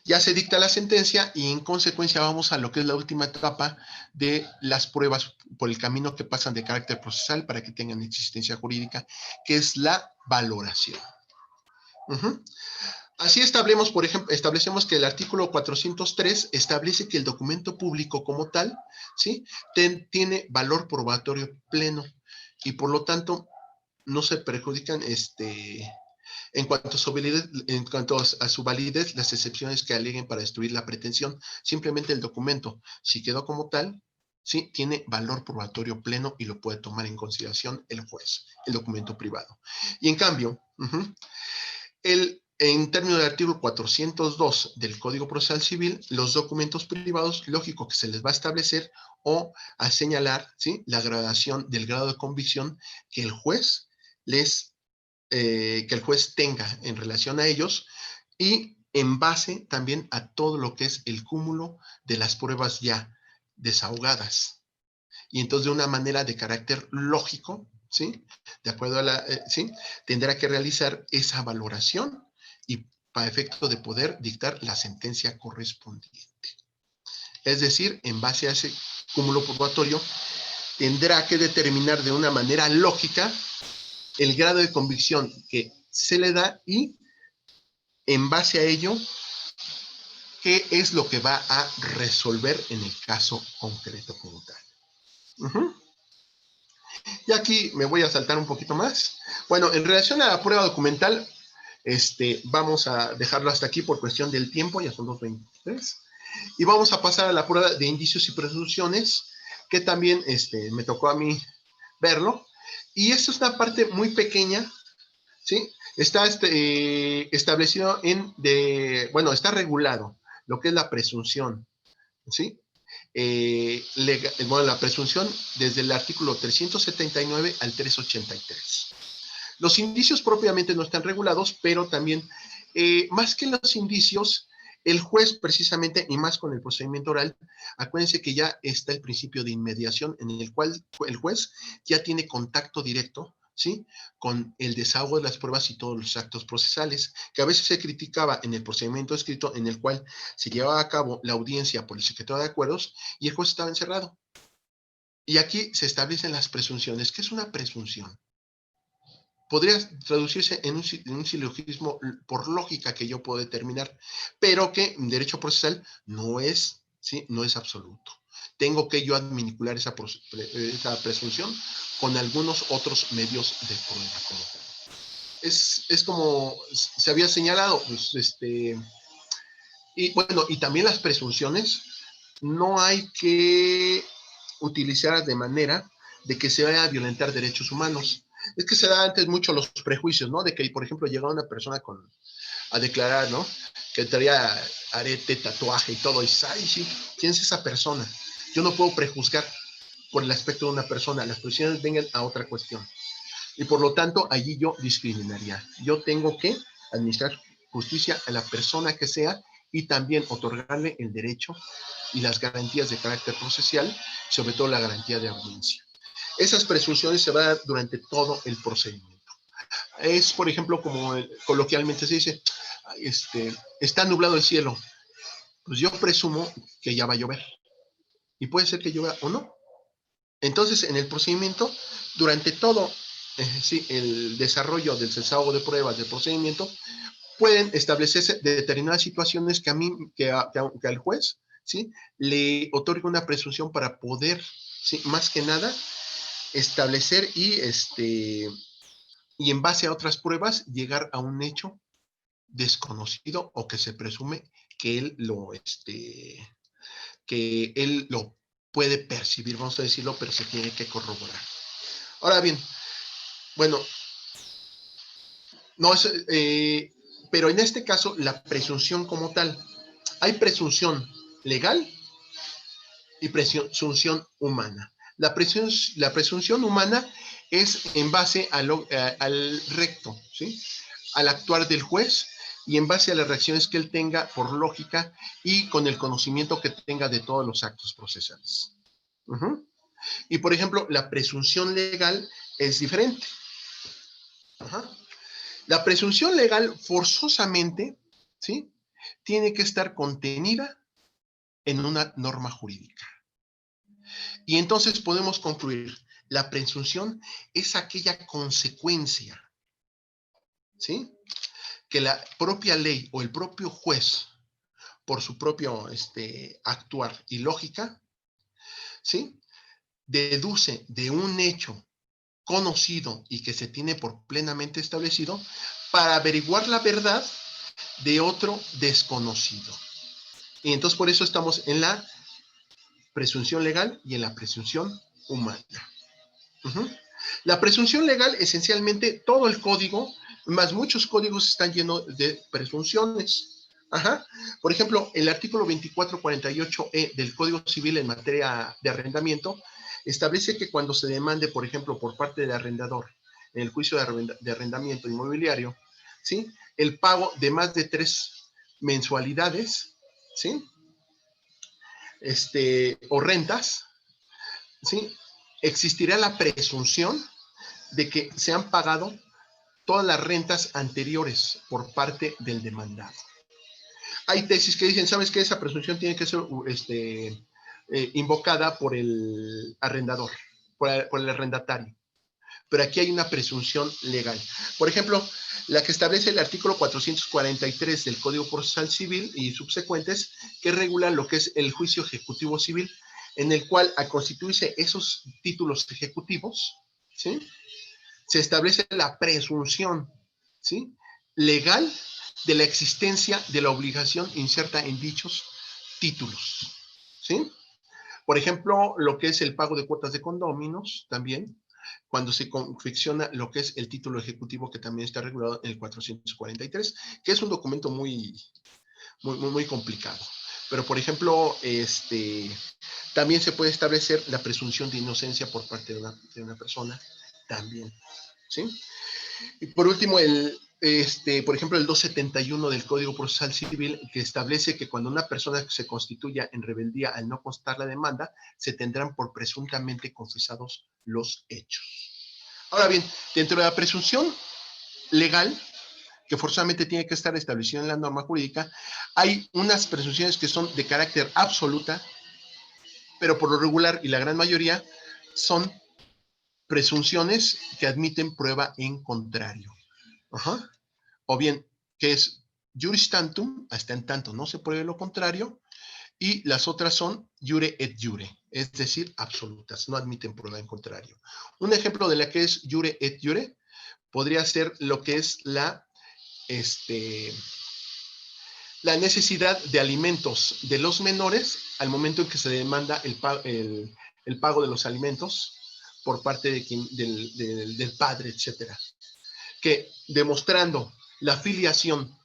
Ya se dicta la sentencia y en consecuencia vamos a lo que es la última etapa de las pruebas por el camino que pasan de carácter procesal para que tengan existencia jurídica, que es la valoración. Así establecemos que el artículo 403 establece que el documento público como tal, ¿sí?, tiene valor probatorio pleno y por lo tanto no se perjudican en cuanto a su validez las excepciones que aleguen para destruir la pretensión. Simplemente el documento, si quedó como tal, sí, tiene valor probatorio pleno y lo puede tomar en consideración el juez, el documento privado. Y en cambio, en términos del artículo 402 del Código Procesal Civil, los documentos privados, lógico que se les va a establecer o a señalar, ¿sí?, la gradación del grado de convicción que el juez tenga en relación a ellos, y en base también a todo lo que es el cúmulo de las pruebas ya desahogadas. Y entonces, de una manera de carácter lógico, ¿sí?, de acuerdo a ¿sí?, tendrá que realizar esa valoración y para efecto de poder dictar la sentencia correspondiente. Es decir, en base a ese cúmulo probatorio, tendrá que determinar de una manera lógica el grado de convicción que se le da y, en base a ello, qué es lo que va a resolver en el caso concreto como tal. Y aquí me voy a saltar un poquito más. Bueno, en relación a la prueba documental, vamos a dejarlo hasta aquí por cuestión del tiempo, ya son 2:23. Y vamos a pasar a la prueba de indicios y presunciones, que también me tocó a mí verlo. Y esto es una parte muy pequeña, ¿sí? Está establecido bueno, está regulado lo que es la presunción, ¿sí? Bueno, la presunción desde el artículo 379 al 383. Los indicios propiamente no están regulados, pero también, más que los indicios, el juez precisamente, y más con el procedimiento oral, acuérdense que ya está el principio de inmediación en el cual el juez ya tiene contacto directo, ¿sí?, con el desahogo de las pruebas y todos los actos procesales, que a veces se criticaba en el procedimiento escrito en el cual se llevaba a cabo la audiencia por el secretario de acuerdos y el juez estaba encerrado. Y aquí se establecen las presunciones. ¿Qué es una presunción? Podría traducirse en un silogismo por lógica que yo puedo determinar, pero que en derecho procesal no es, ¿sí?, no es absoluto. Tengo que yo adminicular esa presunción con algunos otros medios de prueba como tal. Es como se había señalado, pues, y bueno, y también las presunciones no hay que utilizar de manera de que se vaya a violentar derechos humanos. Es que se da antes mucho los prejuicios, ¿no? De que, por ejemplo, llegaba una persona a declarar, ¿no?, que traía arete, tatuaje y todo, y dices, ay, sí, ¿quién es esa persona? Yo no puedo prejuzgar por el aspecto de una persona, las presiones vengan a otra cuestión. Y por lo tanto, allí yo discriminaría. Yo tengo que administrar justicia a la persona que sea y también otorgarle el derecho y las garantías de carácter procesal, sobre todo la garantía de audiencia. Esas presunciones se van a dar durante todo el procedimiento. Es, por ejemplo, como coloquialmente se dice, está nublado el cielo. Pues yo presumo que ya va a llover. Y puede ser que llueva o no. Entonces, en el procedimiento, durante todo sí, el desarrollo del desahogo de pruebas del procedimiento, pueden establecerse determinadas situaciones que al juez, ¿sí?, le otorga una presunción para poder, ¿sí?, más que nada, establecer y en base a otras pruebas llegar a un hecho desconocido o que se presume que él lo puede percibir, vamos a decirlo, pero se tiene que corroborar. Ahora bien, bueno, no es, pero en este caso la presunción como tal, hay presunción legal y presunción humana. La presunción humana es en base al recto, ¿sí?, al actuar del juez y en base a las reacciones que él tenga por lógica y con el conocimiento que tenga de todos los actos procesales. Y, por ejemplo, la presunción legal es diferente. La presunción legal forzosamente, ¿sí?, tiene que estar contenida en una norma jurídica. Y entonces podemos concluir, la presunción es aquella consecuencia, ¿sí?, que la propia ley o el propio juez, por su propio actuar y lógica, ¿sí?, deduce de un hecho conocido y que se tiene por plenamente establecido para averiguar la verdad de otro desconocido. Y entonces por eso estamos en la presunción legal y en la presunción humana. La presunción legal, esencialmente, todo el código, más muchos códigos están llenos de presunciones. Por ejemplo, el artículo 2448E del Código Civil en materia de arrendamiento establece que cuando se demande, por ejemplo, por parte del arrendador en el juicio de arrendamiento inmobiliario, ¿sí?, el pago de más de 3 mensualidades, ¿sí?, o rentas, ¿sí?, existirá la presunción de que se han pagado todas las rentas anteriores por parte del demandado. Hay tesis que dicen, ¿sabes qué? Esa presunción tiene que ser invocada por el arrendador, por el arrendatario. pero aquí hay una presunción legal. Por ejemplo, la que establece el artículo 443 del Código Procesal Civil y subsecuentes, que regula lo que es el juicio ejecutivo civil, en el cual, al constituirse esos títulos ejecutivos, ¿sí?, se establece la presunción, ¿sí?, legal de la existencia de la obligación inserta en dichos títulos, ¿sí? Por ejemplo, lo que es el pago de cuotas de condóminos, también, cuando se confecciona lo que es el título ejecutivo, que también está regulado en el 443, que es un documento muy complicado. Pero, por ejemplo, también se puede establecer la presunción de inocencia por parte de una persona, también, ¿sí? Y por último, por ejemplo, el 271 del Código Procesal Civil, que establece que cuando una persona se constituya en rebeldía al no constar la demanda, se tendrán por presuntamente confesados los hechos. Ahora bien, dentro de la presunción legal, que forzosamente tiene que estar establecida en la norma jurídica, hay unas presunciones que son de carácter absoluta, pero por lo regular y la gran mayoría son presunciones que admiten prueba en contrario. Ajá. O bien, que es juris tantum, hasta en tanto no se pruebe lo contrario, y las otras son jure et jure, es decir, absolutas, no admiten prueba en contrario. Un ejemplo de la que es jure et jure podría ser lo que es la necesidad de alimentos de los menores al momento en que se demanda el pago de los alimentos por parte del padre, etcétera. Que demostrando la filiación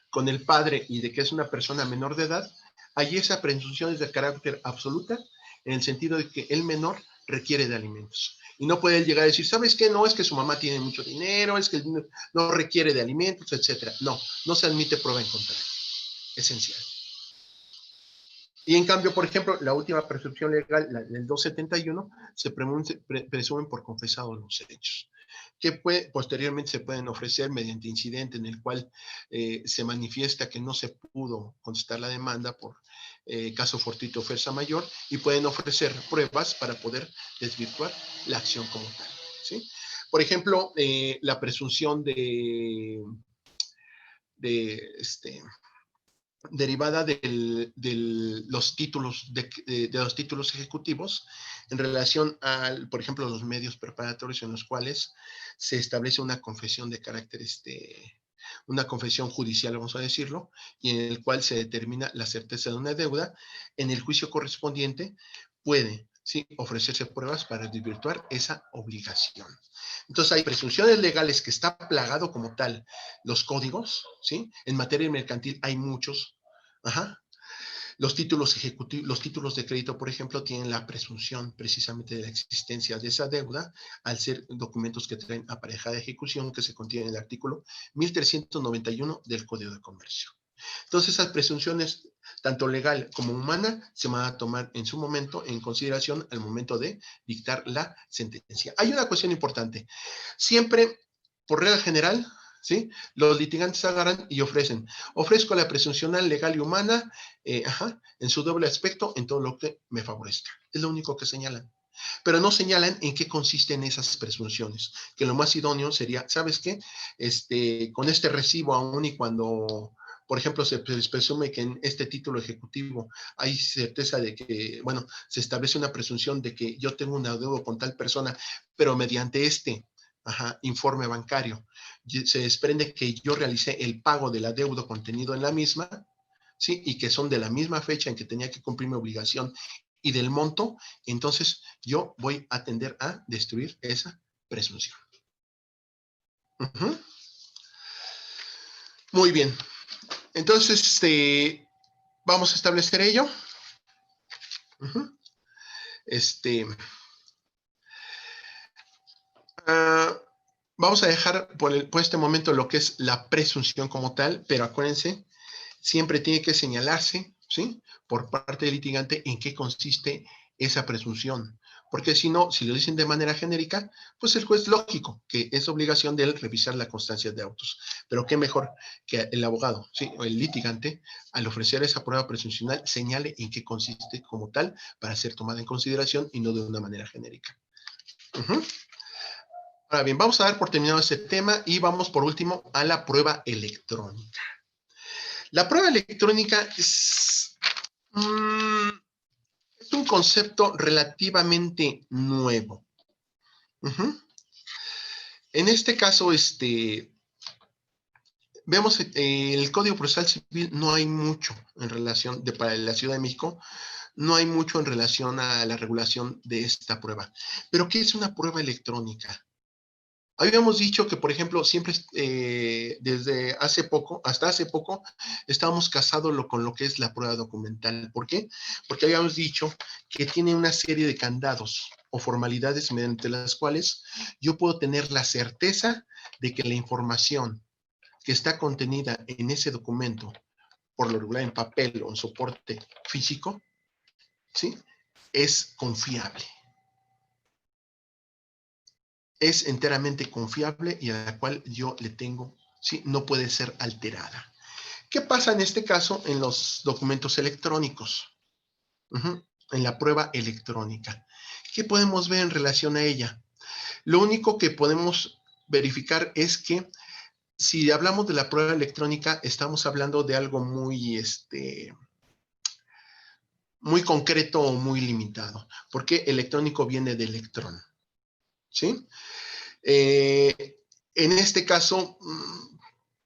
con el padre y de que es una persona menor de edad, hay esa presunción es de carácter absoluta en el sentido de que el menor requiere de alimentos. Y no puede llegar a decir, ¿sabes qué? No, es que su mamá tiene mucho dinero, es que el niño no requiere de alimentos, etcétera. No, no se admite prueba en contrario. Esencial. Y en cambio, por ejemplo, la última presunción legal, la del 271, se presumen por confesados los hechos, que posteriormente se pueden ofrecer mediante incidente en el cual se manifiesta que no se pudo contestar la demanda por caso fortuito o fuerza mayor, y pueden ofrecer pruebas para poder desvirtuar la acción como tal, ¿sí? Por ejemplo, la presunción derivada de los títulos de los títulos ejecutivos en relación al, por ejemplo, los medios preparatorios en los cuales se establece una confesión de carácter, una confesión judicial, vamos a decirlo, y en el cual se determina la certeza de una deuda. En el juicio correspondiente puede, ¿sí?, ofrecerse pruebas para desvirtuar esa obligación. Entonces hay presunciones legales que está plagado como tal los códigos, ¿sí? En materia mercantil hay muchos. Ajá. Los títulos ejecutivos, los títulos de crédito, por ejemplo, tienen la presunción precisamente de la existencia de esa deuda al ser documentos que traen aparejada ejecución que se contiene en el artículo 1391 del Código de Comercio. Entonces, esas presunciones, tanto legal como humana, se van a tomar en su momento en consideración al momento de dictar la sentencia. Hay una cuestión importante. Siempre, por regla general, ¿sí?, los litigantes agarran y ofrezco la presunción legal y humana en su doble aspecto en todo lo que me favorezca. Es lo único que señalan. Pero no señalan en qué consisten esas presunciones, que lo más idóneo sería, ¿sabes qué? Con este recibo, aún y cuando, por ejemplo, se presume que en este título ejecutivo hay certeza de que, bueno, se establece una presunción de que yo tengo una deuda con tal persona, pero mediante informe bancario se desprende que yo realicé el pago de la deuda contenido en la misma, ¿sí?, y que son de la misma fecha en que tenía que cumplir mi obligación y del monto, entonces yo voy a tender a destruir esa presunción. Muy bien. Entonces, vamos a establecer ello. Vamos a dejar por este momento lo que es la presunción como tal, pero acuérdense, siempre tiene que señalarse, ¿sí?, por parte del litigante en qué consiste esa presunción. Porque si no, si lo dicen de manera genérica, pues el juez, lógico, que es obligación de él revisar la constancia de autos. Pero qué mejor que el abogado, ¿sí?, o el litigante, al ofrecer esa prueba presuncional, señale en qué consiste como tal para ser tomada en consideración y no de una manera genérica. Ahora bien, vamos a dar por terminado este tema y vamos por último a la prueba electrónica. La prueba electrónica es un concepto relativamente nuevo. En este caso, vemos el Código Procesal Civil, no hay mucho en relación, para la Ciudad de México, no hay mucho en relación a la regulación de esta prueba. Pero, ¿qué es una prueba electrónica? Habíamos dicho que, por ejemplo, siempre desde hace poco, hasta hace poco, estábamos casados con lo que es la prueba documental. ¿Por qué? Porque habíamos dicho que tiene una serie de candados o formalidades mediante las cuales yo puedo tener la certeza de que la información que está contenida en ese documento, por lo regular en papel o en soporte físico, ¿sí?, es confiable. Es enteramente confiable y a la cual yo le tengo, ¿sí?, no puede ser alterada. ¿Qué pasa en este caso en los documentos electrónicos? En la prueba electrónica. ¿Qué podemos ver en relación a ella? Lo único que podemos verificar es que si hablamos de la prueba electrónica, estamos hablando de algo muy, muy concreto o muy limitado, porque electrónico viene de electrón, ¿sí? En este caso,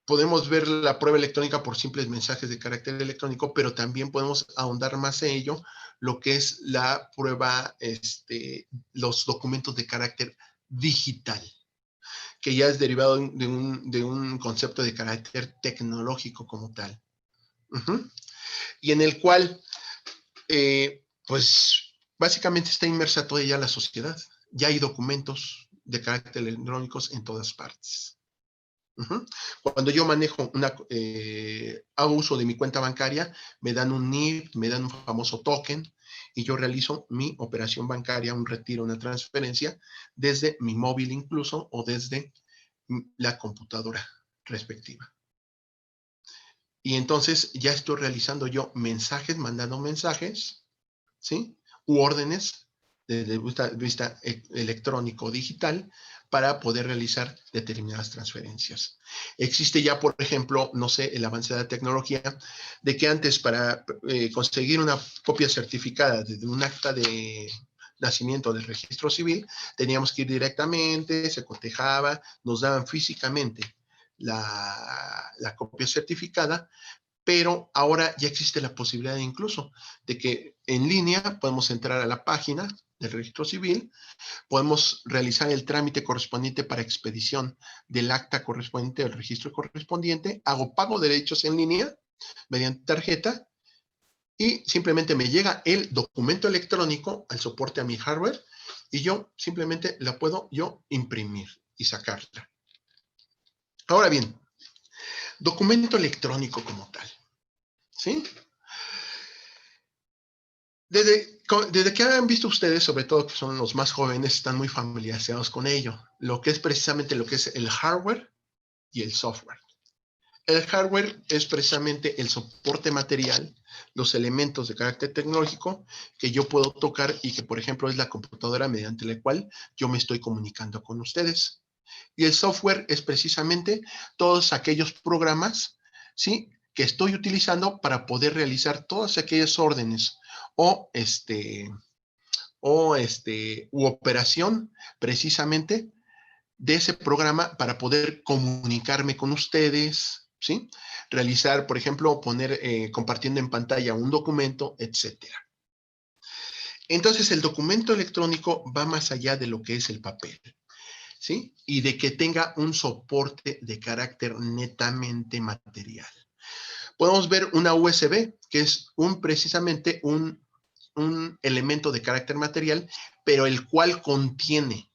podemos ver la prueba electrónica por simples mensajes de carácter electrónico, pero también podemos ahondar más en ello, lo que es la prueba, los documentos de carácter digital, que ya es derivado de un concepto de carácter tecnológico como tal. Y en el cual, pues, básicamente está inmersa toda ya la sociedad. Ya hay documentos de carácter electrónicos en todas partes. Cuando yo manejo hago uso de mi cuenta bancaria, me dan un NIP, me dan un famoso token y yo realizo mi operación bancaria, un retiro, una transferencia desde mi móvil incluso o desde la computadora respectiva. Y entonces ya estoy realizando yo mensajes, mandando mensajes, ¿sí?, u órdenes desde el punto de vista electrónico digital para poder realizar determinadas transferencias. Existe ya, por ejemplo, no sé, el avance de la tecnología, de que antes para conseguir una copia certificada de un acta de nacimiento del registro civil, teníamos que ir directamente, se cotejaba, nos daban físicamente la copia certificada, pero ahora ya existe la posibilidad incluso de que en línea podemos entrar a la página del registro civil, podemos realizar el trámite correspondiente para expedición del acta correspondiente, del registro correspondiente, hago pago de derechos en línea mediante tarjeta y simplemente me llega el documento electrónico al soporte a mi hardware y yo simplemente la puedo yo imprimir y sacarla. Ahora bien, documento electrónico como tal, ¿sí? Desde que han visto ustedes, sobre todo que son los más jóvenes, están muy familiarizados con ello, lo que es precisamente lo que es el hardware y el software. El hardware es precisamente el soporte material, los elementos de carácter tecnológico que yo puedo tocar y que, por ejemplo, es la computadora mediante la cual yo me estoy comunicando con ustedes. Y el software es precisamente todos aquellos programas, ¿sí?, que estoy utilizando para poder realizar todas aquellas órdenes u operación precisamente de ese programa para poder comunicarme con ustedes, ¿sí? Realizar, por ejemplo, compartiendo en pantalla un documento, etcétera. Entonces, el documento electrónico va más allá de lo que es el papel, ¿sí? Y de que tenga un soporte de carácter netamente material. Podemos ver una USB, que es precisamente un elemento de carácter material, pero el cual contiene,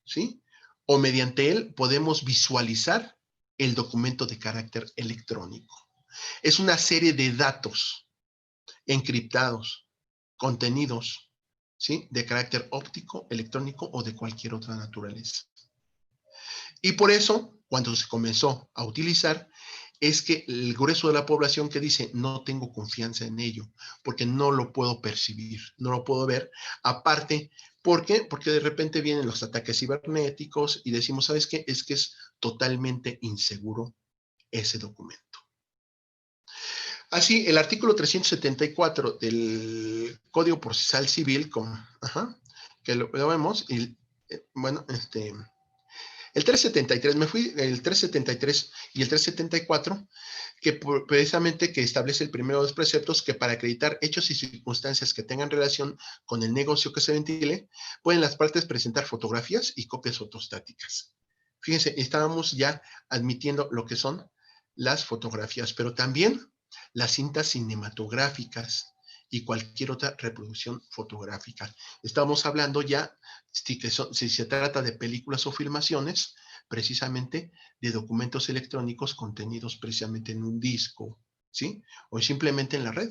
¿sí?, o mediante él podemos visualizar el documento de carácter electrónico. Es una serie de datos encriptados, contenidos, ¿sí?, de carácter óptico, electrónico o de cualquier otra naturaleza. Y por eso, cuando se comenzó a utilizar, es que el grueso de la población que dice, no tengo confianza en ello, porque no lo puedo percibir, no lo puedo ver. Aparte, ¿Por qué? Porque de repente vienen los ataques cibernéticos y decimos, ¿sabes qué? Es que es totalmente inseguro ese documento. Así, el artículo 374 del Código Procesal Civil, que lo vemos, y, bueno, el 373, el 373 y el 374, que precisamente que establece el primero de los preceptos que para acreditar hechos y circunstancias que tengan relación con el negocio que se ventile, pueden las partes presentar fotografías y copias fotostáticas. Fíjense, estábamos ya admitiendo lo que son las fotografías, pero también las cintas cinematográficas y cualquier otra reproducción fotográfica. Estamos hablando ya, si se trata de películas o filmaciones, precisamente de documentos electrónicos contenidos precisamente en un disco, ¿sí? O simplemente en la red.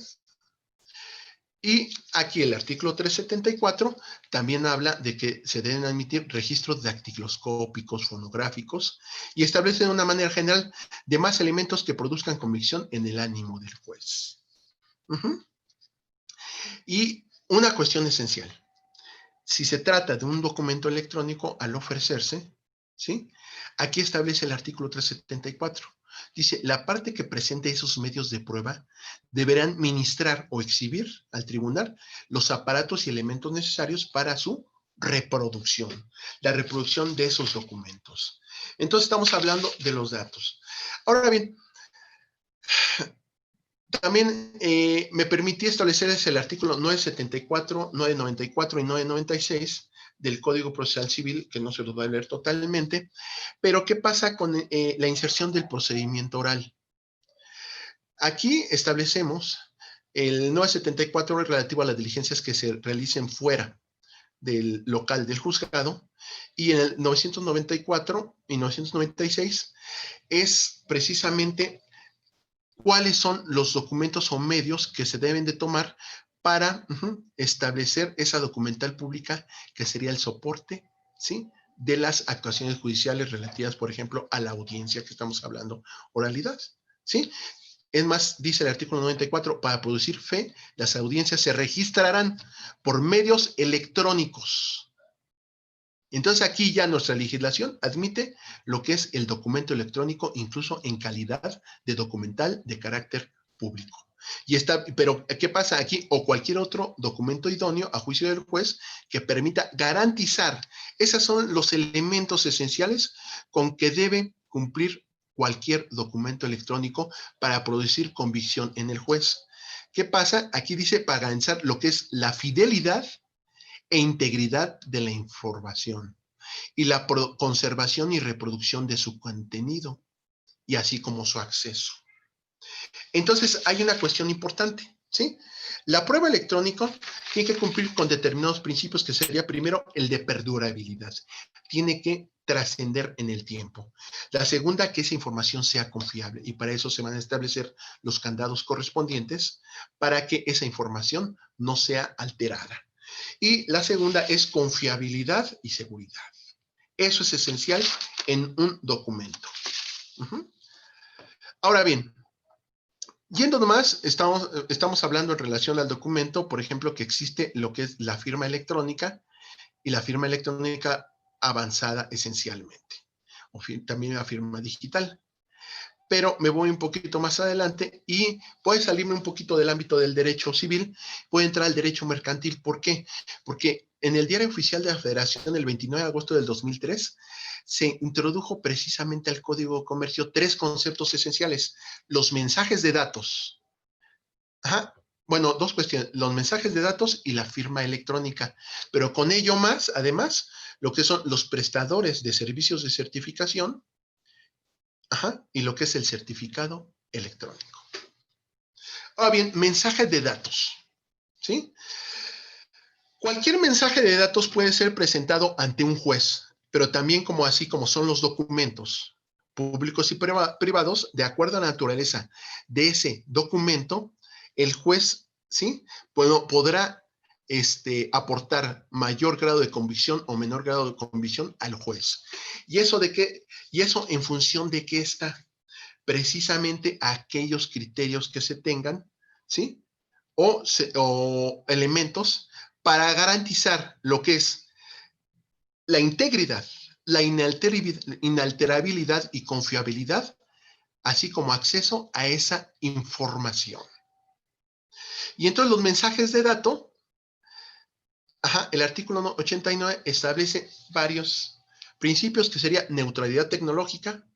Y aquí el artículo 374 también habla de que se deben admitir registros dactiloscópicos, fonográficos, y establece de una manera general demás elementos que produzcan convicción en el ánimo del juez. Y una cuestión esencial. Si se trata de un documento electrónico al ofrecerse, ¿sí? Aquí establece el artículo 374. Dice, la parte que presente esos medios de prueba deberán ministrar o exhibir al tribunal los aparatos y elementos necesarios para su reproducción, la reproducción de esos documentos. Entonces estamos hablando de los datos. Ahora bien, también me permití establecer el artículo 974, 994 y 996 del Código Procesal Civil, que no se los voy a leer totalmente, pero ¿qué pasa con la inserción del procedimiento oral? Aquí establecemos el 974 relativo a las diligencias que se realicen fuera del local del juzgado, y en el 994 y 996 es precisamente cuáles son los documentos o medios que se deben de tomar para establecer esa documental pública que sería el soporte, ¿sí? De las actuaciones judiciales relativas, por ejemplo, a la audiencia que estamos hablando, oralidad, ¿sí? Es más, dice el artículo 94, para producir fe, las audiencias se registrarán por medios electrónicos. Entonces aquí ya nuestra legislación admite lo que es el documento electrónico, incluso en calidad de documental de carácter público. Pero ¿qué pasa aquí? O cualquier otro documento idóneo a juicio del juez que permita garantizar. Esos son los elementos esenciales con que debe cumplir cualquier documento electrónico para producir convicción en el juez. ¿Qué pasa? Aquí dice para garantizar lo que es la fidelidad e integridad de la información y la conservación y reproducción de su contenido, y así como su acceso. Entonces, hay una cuestión importante, ¿sí? La prueba electrónica tiene que cumplir con determinados principios, que sería primero el de perdurabilidad. Tiene que trascender en el tiempo. La segunda, que esa información sea confiable, y para eso se van a establecer los candados correspondientes para que esa información no sea alterada. Y la segunda es confiabilidad y seguridad. Eso es esencial en un documento. Ahora bien, yendo nomás, estamos hablando en relación al documento, por ejemplo, que existe lo que es la firma electrónica y la firma electrónica avanzada esencialmente, o también la firma digital. Pero me voy un poquito más adelante y puede salirme un poquito del ámbito del derecho civil, puede entrar al derecho mercantil. ¿Por qué? Porque en el Diario Oficial de la Federación, el 29 de agosto del 2003, se introdujo precisamente al Código de Comercio 3 conceptos esenciales. Los mensajes de datos. Bueno, 2 cuestiones, los mensajes de datos y la firma electrónica. Pero con ello más, además, lo que son los prestadores de servicios de certificación, y lo que es el certificado electrónico. Ahora bien, mensaje de datos, ¿sí? Cualquier mensaje de datos puede ser presentado ante un juez, pero también así como son los documentos públicos y privados, de acuerdo a la naturaleza de ese documento, el juez, ¿sí? Podrá aportar mayor grado de convicción o menor grado de convicción al juez. ¿Y eso en función de qué está? Precisamente aquellos criterios que se tengan, ¿sí? O elementos para garantizar lo que es la integridad, la inalterabilidad y confiabilidad, así como acceso a esa información. Y entonces los mensajes de datos, el artículo 89 establece varios principios que sería neutralidad tecnológica,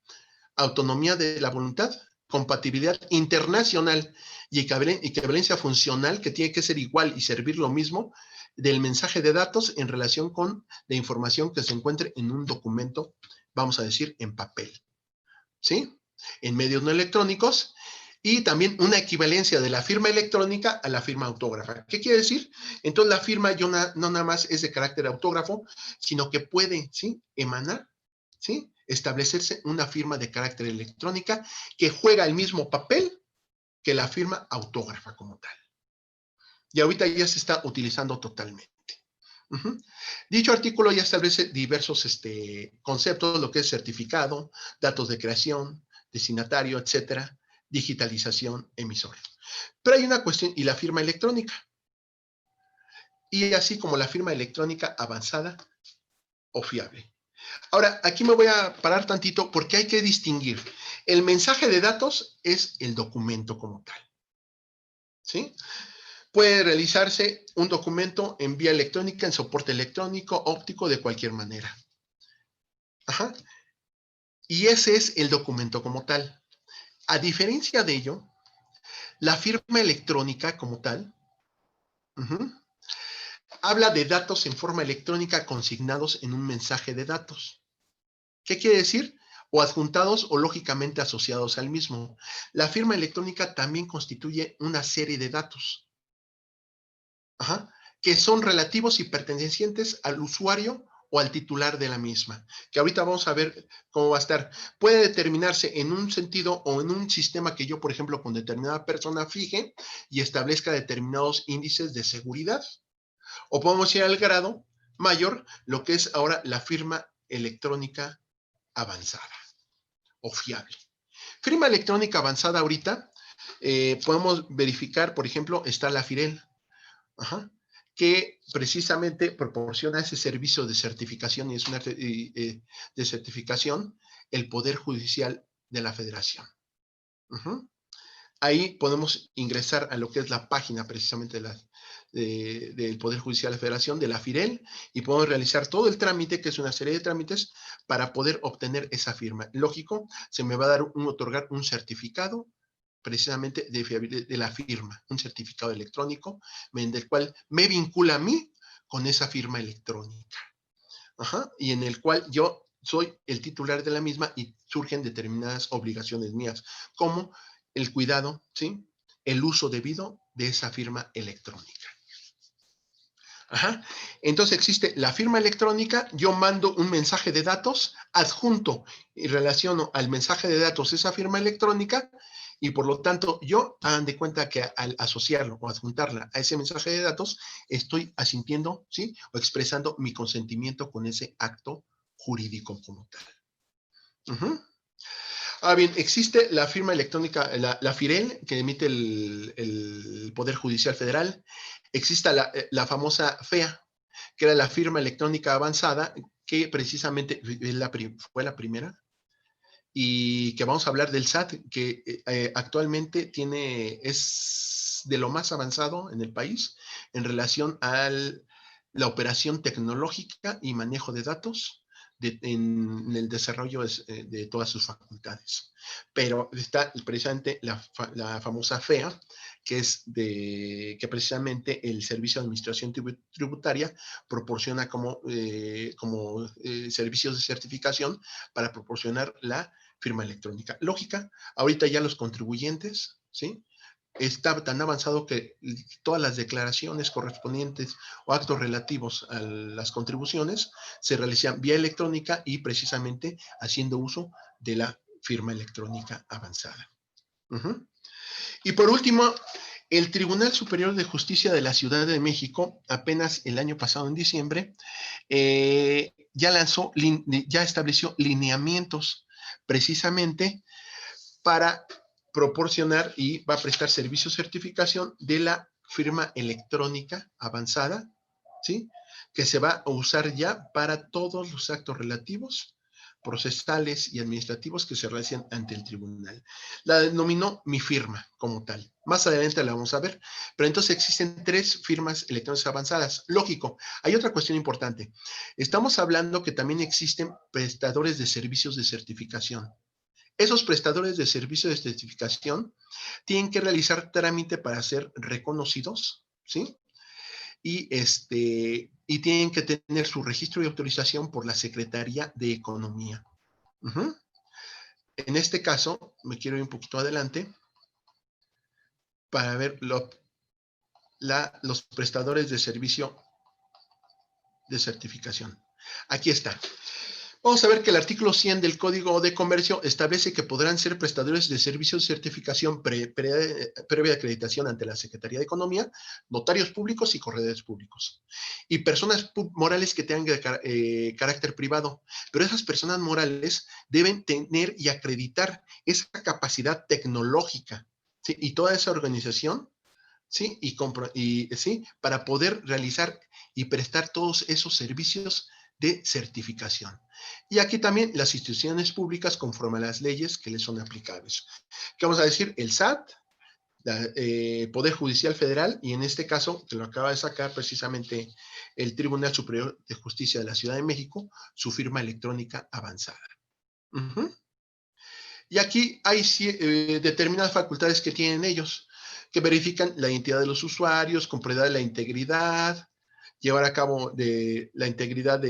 autonomía de la voluntad, compatibilidad internacional y equivalencia funcional, que tiene que ser igual y servir lo mismo del mensaje de datos en relación con la información que se encuentre en un documento, vamos a decir, en papel, ¿sí? En medios no electrónicos, y también una equivalencia de la firma electrónica a la firma autógrafa. ¿Qué quiere decir? Entonces la firma no nada más es de carácter autógrafo, sino que puede, ¿sí?, emanar, ¿sí?, establecerse una firma de carácter electrónica que juega el mismo papel que la firma autógrafa como tal. Y ahorita ya se está utilizando totalmente. Dicho artículo ya establece diversos conceptos, lo que es certificado, datos de creación, destinatario, etcétera, digitalización, emisor. Pero hay una cuestión, y la firma electrónica. Y así como la firma electrónica avanzada o fiable. Ahora, aquí me voy a parar tantito porque hay que distinguir. El mensaje de datos es el documento como tal, ¿sí? Puede realizarse un documento en vía electrónica, en soporte electrónico, óptico, de cualquier manera. Y ese es el documento como tal. A diferencia de ello, la firma electrónica como tal habla de datos en forma electrónica consignados en un mensaje de datos. ¿Qué quiere decir? O adjuntados o lógicamente asociados al mismo. La firma electrónica también constituye una serie de datos, que son relativos y pertenecientes al usuario o al titular de la misma, que ahorita vamos a ver cómo va a estar. Puede determinarse en un sentido o en un sistema que yo, por ejemplo, con determinada persona fije y establezca determinados índices de seguridad, o podemos ir al grado mayor, lo que es ahora la firma electrónica avanzada o fiable. Firma electrónica avanzada ahorita, podemos verificar, por ejemplo, está la FIREL, que precisamente proporciona ese servicio de certificación, y es una de certificación, el Poder Judicial de la Federación. Ahí podemos ingresar a lo que es la página precisamente del Poder Judicial de la Federación, de la FIREL, y podemos realizar todo el trámite, que es una serie de trámites, para poder obtener esa firma. Lógico, se me va a otorgar un certificado precisamente de la firma, un certificado electrónico, del cual me vincula a mí con esa firma electrónica. Y en el cual yo soy el titular de la misma y surgen determinadas obligaciones mías, como el cuidado, ¿sí?, el uso debido de esa firma electrónica. Entonces existe la firma electrónica, yo mando un mensaje de datos, adjunto y relaciono al mensaje de datos esa firma electrónica, y por lo tanto yo, hagan de cuenta que al asociarlo o adjuntarla a ese mensaje de datos, estoy asintiendo, ¿sí?, o expresando mi consentimiento con ese acto jurídico como tal. Bien, existe la firma electrónica, la FIREL, que emite el Poder Judicial Federal. Existe la famosa FEA, que era la firma electrónica avanzada, que precisamente fue la primera, y que vamos a hablar del SAT, que actualmente es de lo más avanzado en el país en relación a la operación tecnológica y manejo de datos en el desarrollo de todas sus facultades. Pero está precisamente la famosa FEA, que precisamente el Servicio de Administración Tributaria proporciona como servicios de certificación para proporcionar la firma electrónica. Lógica, ahorita ya los contribuyentes, ¿sí?, está tan avanzado que todas las declaraciones correspondientes o actos relativos a las contribuciones se realizan vía electrónica y precisamente haciendo uso de la firma electrónica avanzada. Y por último, el Tribunal Superior de Justicia de la Ciudad de México, apenas el año pasado en diciembre, ya estableció lineamientos precisamente para proporcionar y va a prestar servicio de certificación de la firma electrónica avanzada ¿sí? Que se va a usar ya para todos los actos relativos, procesales y administrativos que se realicen ante el tribunal. La denominó mi firma como tal. Más adelante la vamos a ver. Pero entonces existen 3 firmas electrónicas avanzadas. Lógico, hay otra cuestión importante. Estamos hablando que también existen prestadores de servicios de certificación. Esos prestadores de servicios de certificación tienen que realizar trámite para ser reconocidos, ¿sí? Y tienen que tener su registro y autorización por la Secretaría de Economía. Uh-huh. En este caso, me quiero ir un poquito adelante para ver los prestadores de servicio de certificación. Aquí está. Vamos a ver que el artículo 100 del Código de Comercio establece que podrán ser prestadores de servicios de certificación previa acreditación ante la Secretaría de Economía, notarios públicos y corredores públicos. Y personas morales que tengan carácter privado. Pero esas personas morales deben tener y acreditar esa capacidad tecnológica, ¿sí? Y toda esa organización, ¿sí? ¿sí? Para poder realizar y prestar todos esos servicios de certificación. Y aquí también las instituciones públicas conforme a las leyes que les son aplicables. ¿Qué vamos a decir? El SAT, Poder Judicial Federal, y en este caso, que lo acaba de sacar precisamente el Tribunal Superior de Justicia de la Ciudad de México, su firma electrónica avanzada. Uh-huh. Y aquí hay determinadas facultades que tienen ellos, que verifican la identidad de los usuarios, comprobar la integridad, llevar a cabo la integridad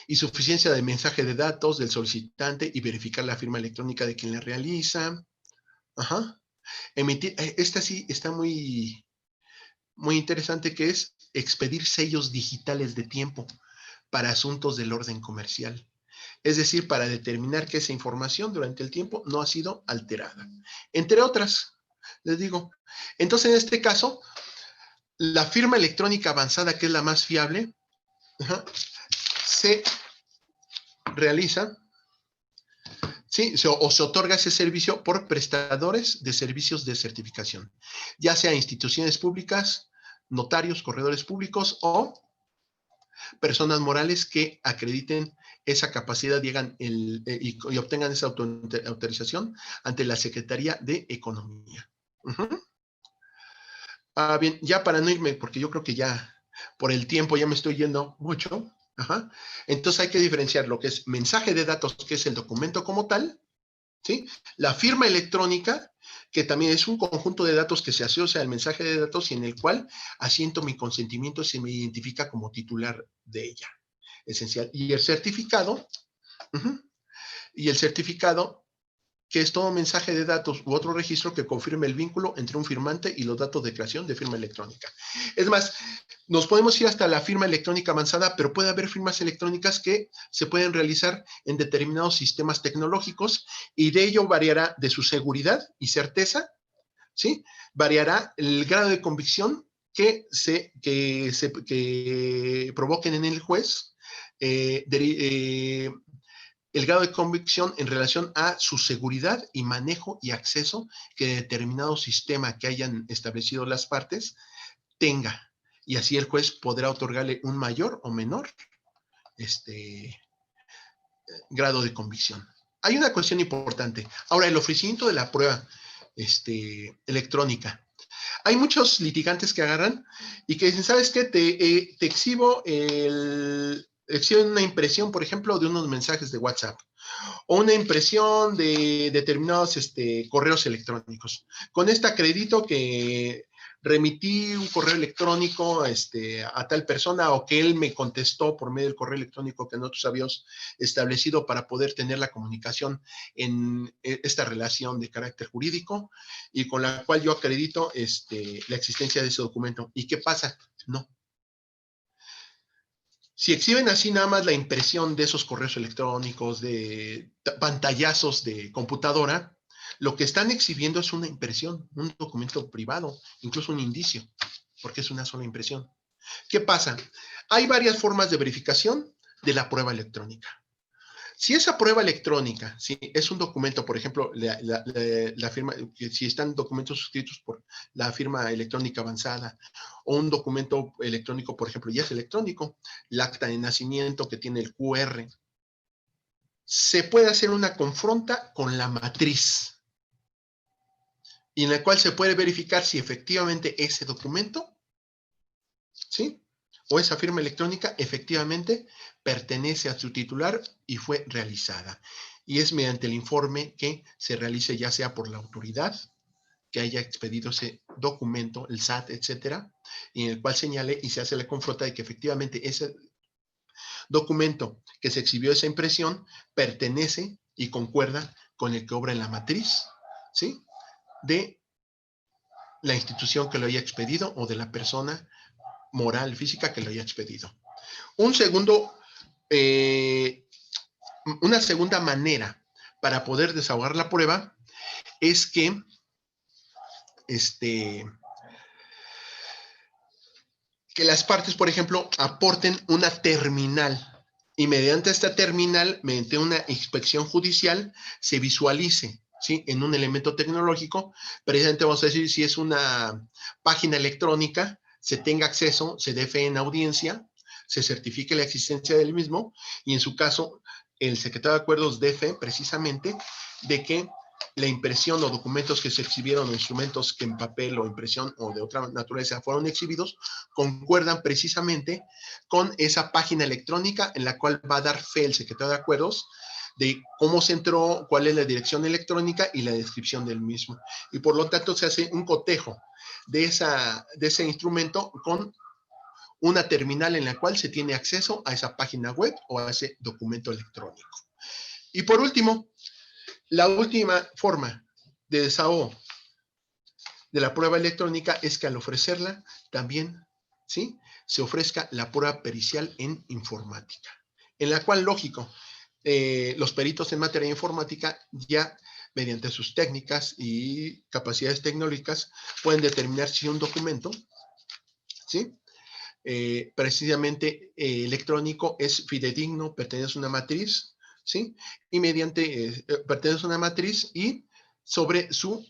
y suficiencia de mensaje de datos del solicitante y verificar la firma electrónica de quien la realiza. Ajá. Emitir, esta sí está muy, muy interesante, que es expedir sellos digitales de tiempo para asuntos del orden comercial. Es decir, para determinar que esa información durante el tiempo no ha sido alterada. Entre otras, les digo. Entonces, en este caso, la firma electrónica avanzada, que es la más fiable, se realiza, ¿sí? O se otorga ese servicio por prestadores de servicios de certificación, ya sea instituciones públicas, notarios, corredores públicos o personas morales que acrediten esa capacidad y obtengan esa autorización ante la Secretaría de Economía. Uh-huh. Bien, ya para no irme, porque yo creo que ya por el tiempo ya me estoy yendo mucho. Ajá. Entonces hay que diferenciar lo que es mensaje de datos, que es el documento como tal, ¿sí? La firma electrónica, que también es un conjunto de datos que se asocia al mensaje de datos y en el cual asiento mi consentimiento y se me identifica como titular de ella. Esencial. Y el certificado, que es todo mensaje de datos u otro registro que confirme el vínculo entre un firmante y los datos de creación de firma electrónica. Es más, nos podemos ir hasta la firma electrónica avanzada, pero puede haber firmas electrónicas que se pueden realizar en determinados sistemas tecnológicos y de ello variará de su seguridad y certeza, ¿sí? Variará el grado de convicción que provoquen en el juez, el grado de convicción en relación a su seguridad y manejo y acceso que determinado sistema que hayan establecido las partes tenga. Y así el juez podrá otorgarle un mayor o menor grado de convicción. Hay una cuestión importante. Ahora, el ofrecimiento de la prueba electrónica. Hay muchos litigantes que agarran y que dicen, ¿sabes qué? Te exhibo una impresión, por ejemplo, de unos mensajes de WhatsApp o una impresión de determinados correos electrónicos. Con esta acredito que remití un correo electrónico a tal persona o que él me contestó por medio del correo electrónico que nosotros habíamos establecido para poder tener la comunicación en esta relación de carácter jurídico y con la cual yo acredito la existencia de ese documento. ¿Y qué pasa? No. Si exhiben así nada más la impresión de esos correos electrónicos, de pantallazos de computadora, lo que están exhibiendo es una impresión, un documento privado, incluso un indicio, porque es una sola impresión. ¿Qué pasa? Hay varias formas de verificación de la prueba electrónica. Si esa prueba electrónica, si es un documento, por ejemplo, la firma, si están documentos suscritos por la firma electrónica avanzada, o un documento electrónico, por ejemplo, ya es electrónico, el acta de nacimiento que tiene el QR, se puede hacer una confronta con la matriz, y en la cual se puede verificar si efectivamente ese documento, ¿sí?, o esa firma electrónica efectivamente pertenece a su titular y fue realizada. Y es mediante el informe que se realice, ya sea por la autoridad que haya expedido ese documento, el SAT, etcétera, y en el cual señale y se hace la confronta de que efectivamente ese documento que se exhibió esa impresión pertenece y concuerda con el que obra en la matriz, ¿sí?, de la institución que lo haya expedido o de la persona moral, física que lo haya expedido. Un segundo, una segunda manera para poder desahogar la prueba es que las partes, por ejemplo, aporten una terminal y mediante esta terminal, mediante una inspección judicial, se visualice, ¿sí?, en un elemento tecnológico. Precisamente vamos a decir, si es una página electrónica, se tenga acceso, se dé fe en audiencia, se certifique la existencia del mismo, y en su caso, el secretario de Acuerdos dé fe precisamente de que la impresión o documentos que se exhibieron o instrumentos que en papel o impresión o de otra naturaleza fueron exhibidos concuerdan precisamente con esa página electrónica en la cual va a dar fe el secretario de Acuerdos de cómo se entró, cuál es la dirección electrónica y la descripción del mismo. Y por lo tanto se hace un cotejo de ese instrumento con una terminal en la cual se tiene acceso a esa página web o a ese documento electrónico. Y por último, la última forma de desahogo de la prueba electrónica es que al ofrecerla también, ¿sí?, se ofrezca la prueba pericial en informática, en la cual, lógico, los peritos en materia de informática ya mediante sus técnicas y capacidades tecnológicas pueden determinar si un documento, ¿sí?, precisamente electrónico es fidedigno, pertenece a una matriz, ¿sí?, y mediante, pertenece a una matriz y sobre su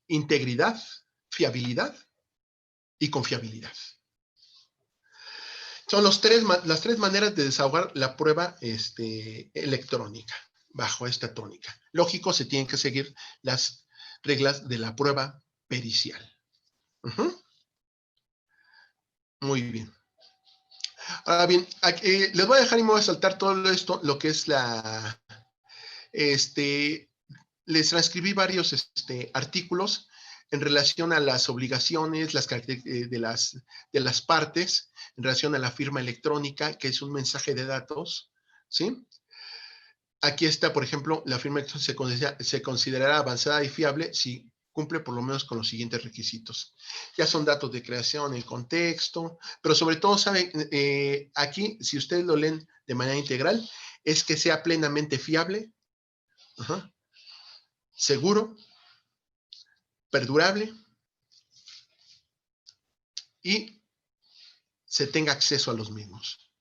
integridad, fiabilidad y confiabilidad. Son las tres maneras de desahogar la prueba electrónica bajo esta tónica. Lógico, se tienen que seguir las reglas de la prueba pericial. Muy bien. Ahora bien, aquí, les voy a dejar y me voy a saltar todo esto, lo que es les transcribí varios artículos en relación a las obligaciones, las características de las partes, en relación a la firma electrónica, que es un mensaje de datos, ¿sí? Aquí está, por ejemplo, la firma electrónica se considerará avanzada y fiable si cumple por lo menos con los siguientes requisitos. Ya son datos de creación, el contexto, pero sobre todo, saben, aquí, si ustedes lo leen de manera integral, es que sea plenamente fiable, seguro, perdurable y se tenga acceso a los mismos.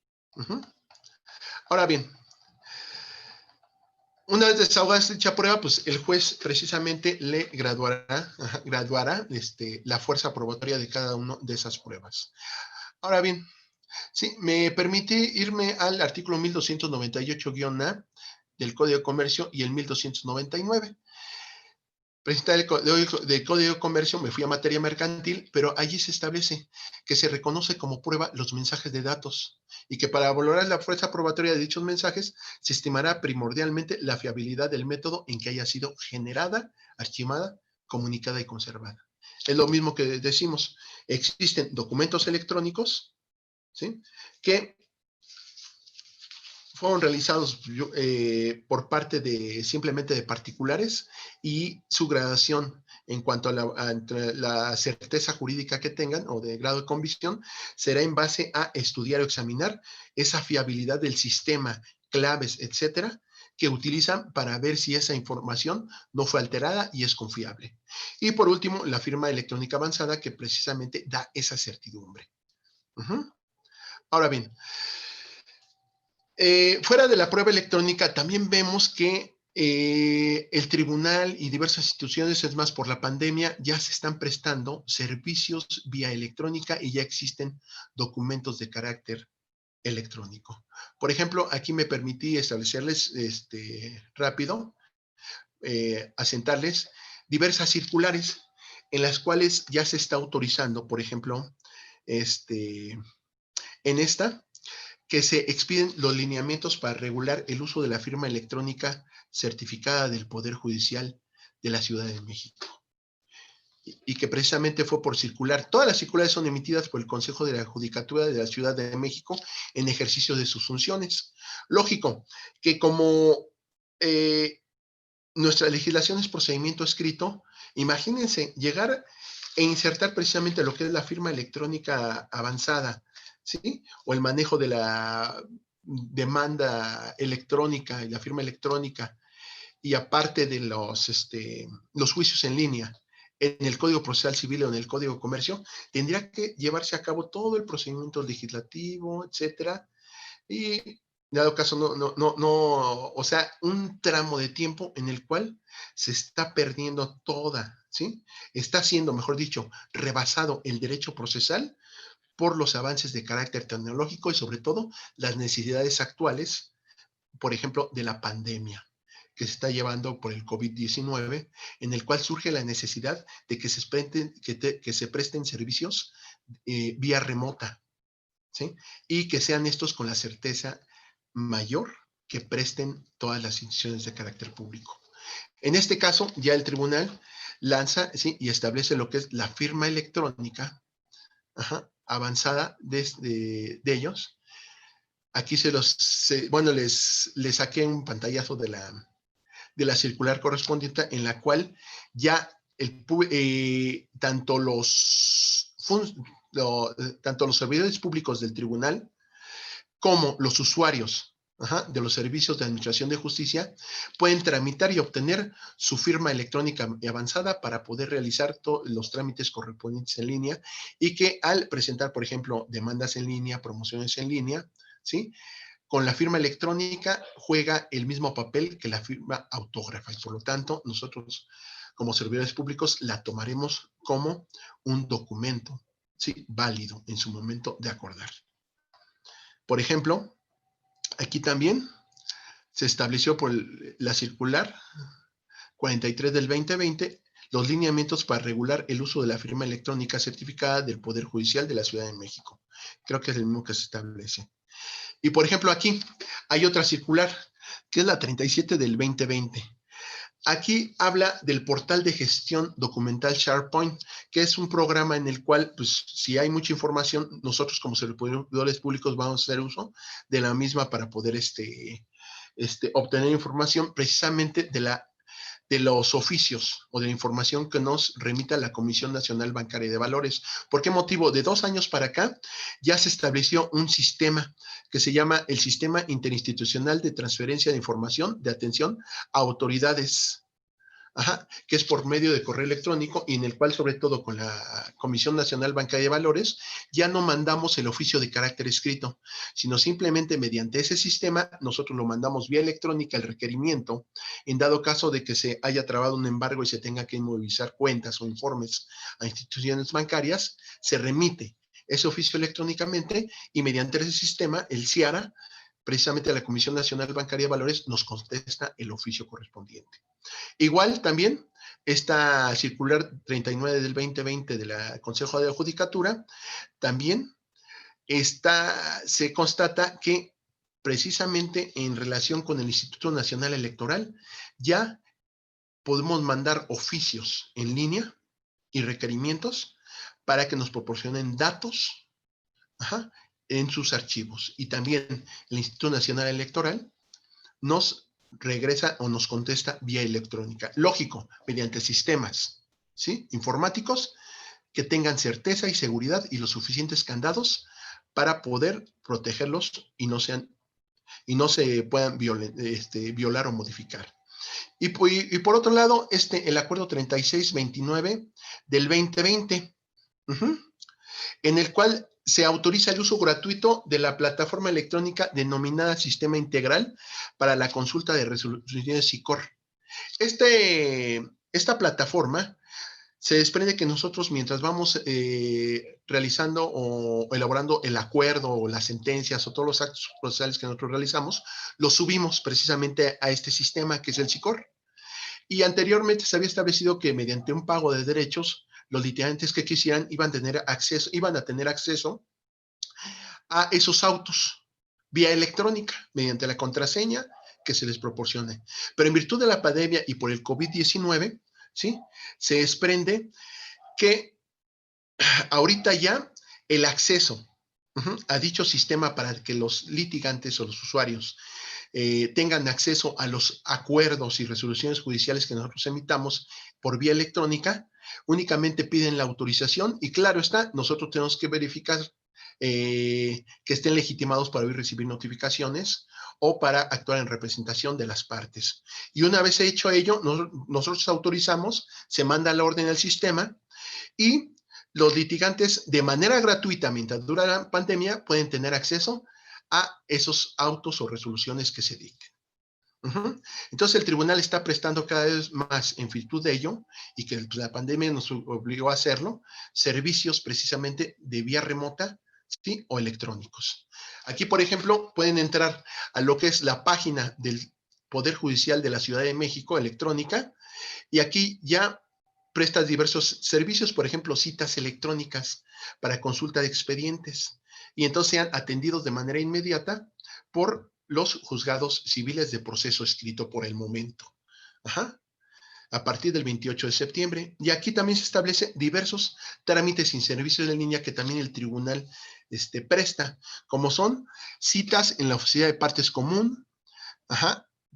Ahora bien, una vez desahogada dicha prueba, pues el juez precisamente le graduará la fuerza probatoria de cada una de esas pruebas. Ahora bien, sí, me permite irme al artículo 1298-A del Código de Comercio y el 1299. Del Código de Comercio me fui a materia mercantil, pero allí se establece que se reconoce como prueba los mensajes de datos y que para valorar la fuerza probatoria de dichos mensajes se estimará primordialmente la fiabilidad del método en que haya sido generada, archivada, comunicada y conservada. Es lo mismo que decimos, existen documentos electrónicos, ¿sí?, que fueron realizados por parte simplemente de particulares y su gradación en cuanto a la certeza jurídica que tengan o de grado de convicción será en base a estudiar o examinar esa fiabilidad del sistema, claves, etcétera, que utilizan para ver si esa información no fue alterada y es confiable. Y por último, la firma electrónica avanzada que precisamente da esa certidumbre. Ahora bien, Fuera de la prueba electrónica, también vemos que el tribunal y diversas instituciones, es más, por la pandemia, ya se están prestando servicios vía electrónica y ya existen documentos de carácter electrónico. Por ejemplo, aquí me permití establecerles rápido, asentarles diversas circulares en las cuales ya se está autorizando, por ejemplo, en esta, que se expiden los lineamientos para regular el uso de la firma electrónica certificada del Poder Judicial de la Ciudad de México. Y que precisamente fue por circular. Todas las circulares son emitidas por el Consejo de la Judicatura de la Ciudad de México en ejercicio de sus funciones. Lógico que como nuestra legislación es procedimiento escrito, imagínense llegar e insertar precisamente lo que es la firma electrónica avanzada, ¿sí? O el manejo de la demanda electrónica y la firma electrónica, y aparte de los juicios en línea en el Código Procesal Civil o en el Código de Comercio, tendría que llevarse a cabo todo el procedimiento legislativo, etcétera, y dado caso o sea, un tramo de tiempo en el cual se está perdiendo toda, ¿sí? Está siendo, mejor dicho, rebasado el derecho procesal por los avances de carácter tecnológico y sobre todo las necesidades actuales, por ejemplo, de la pandemia que se está llevando por el COVID-19, en el cual surge la necesidad de que se presten servicios vía remota, ¿sí? Y que sean estos con la certeza mayor que presten todas las instituciones de carácter público. En este caso, ya el tribunal lanza, ¿sí?, y establece lo que es la firma electrónica, avanzada de ellos. Aquí les saqué un pantallazo de la circular correspondiente, en la cual ya tanto los servidores públicos del tribunal como los usuarios de los servicios de administración de justicia pueden tramitar y obtener su firma electrónica avanzada para poder realizar los trámites correspondientes en línea, y que al presentar, por ejemplo, demandas en línea, promociones en línea, ¿sí?, con la firma electrónica juega el mismo papel que la firma autógrafa, y por lo tanto nosotros como servidores públicos la tomaremos como un documento, ¿sí?, válido en su momento de acordar. Por ejemplo, aquí también se estableció por la circular 43 del 2020 los lineamientos para regular el uso de la firma electrónica certificada del Poder Judicial de la Ciudad de México. Creo que es el mismo que se establece. Y por ejemplo, aquí hay otra circular, que es la 37 del 2020. Aquí habla del portal de gestión documental SharePoint, que es un programa en el cual, pues, si hay mucha información, nosotros como servidores públicos vamos a hacer uso de la misma para poder obtener información precisamente de los oficios o de la información que nos remita la Comisión Nacional Bancaria de Valores. ¿Por qué motivo? De 2 años para acá ya se estableció un sistema que se llama el Sistema Interinstitucional de Transferencia de Información de Atención a Autoridades, que es por medio de correo electrónico, y en el cual, sobre todo con la Comisión Nacional Bancaria de Valores, ya no mandamos el oficio de carácter escrito, sino simplemente mediante ese sistema nosotros lo mandamos vía electrónica, el requerimiento, en dado caso de que se haya trabado un embargo y se tenga que inmovilizar cuentas o informes a instituciones bancarias, se remite ese oficio electrónicamente, y mediante ese sistema, el CIARA, precisamente la Comisión Nacional Bancaria de Valores, nos contesta el oficio correspondiente. Igual también esta circular 39 del 2020 de la Consejo de la Judicatura, también se constata que precisamente en relación con el Instituto Nacional Electoral ya podemos mandar oficios en línea y requerimientos para que nos proporcionen datos en sus archivos. Y también el Instituto Nacional Electoral nos regresa o nos contesta vía electrónica. Lógico, mediante sistemas, ¿sí?, informáticos que tengan certeza y seguridad y los suficientes candados para poder protegerlos y no se puedan violar o modificar. Y por otro lado, el acuerdo 3629 del 2020, en el cual se autoriza el uso gratuito de la plataforma electrónica denominada Sistema Integral para la Consulta de Resoluciones SICOR. Esta plataforma se desprende que nosotros, mientras vamos realizando o elaborando el acuerdo o las sentencias o todos los actos procesales que nosotros realizamos, los subimos precisamente a este sistema que es el SICOR. Y anteriormente se había establecido que mediante un pago de derechos, los litigantes que quisieran iban a tener acceso a esos autos vía electrónica, mediante la contraseña que se les proporcione. Pero en virtud de la pandemia y por el COVID-19, ¿sí?, se desprende que ahorita ya el acceso a dicho sistema para que los litigantes o los usuarios tengan acceso a los acuerdos y resoluciones judiciales que nosotros emitamos por vía electrónica, únicamente piden la autorización y claro está, nosotros tenemos que verificar que estén legitimados para recibir notificaciones o para actuar en representación de las partes. Y una vez hecho ello, nosotros autorizamos, se manda la orden al sistema y los litigantes de manera gratuita, mientras dura la pandemia, pueden tener acceso a esos autos o resoluciones que se dicten. Entonces el tribunal está prestando cada vez más, en virtud de ello, y que la pandemia nos obligó a hacerlo, servicios precisamente de vía remota, ¿sí?, o electrónicos. Aquí, por ejemplo, pueden entrar a lo que es la página del Poder Judicial de la Ciudad de México, electrónica, y aquí ya presta diversos servicios, por ejemplo, citas electrónicas para consulta de expedientes, y entonces sean atendidos de manera inmediata por los juzgados civiles de proceso escrito por el momento. A partir del 28 de septiembre. Y aquí también se establece diversos trámites y servicios de línea que también el tribunal presta, como son citas en la oficina de partes común,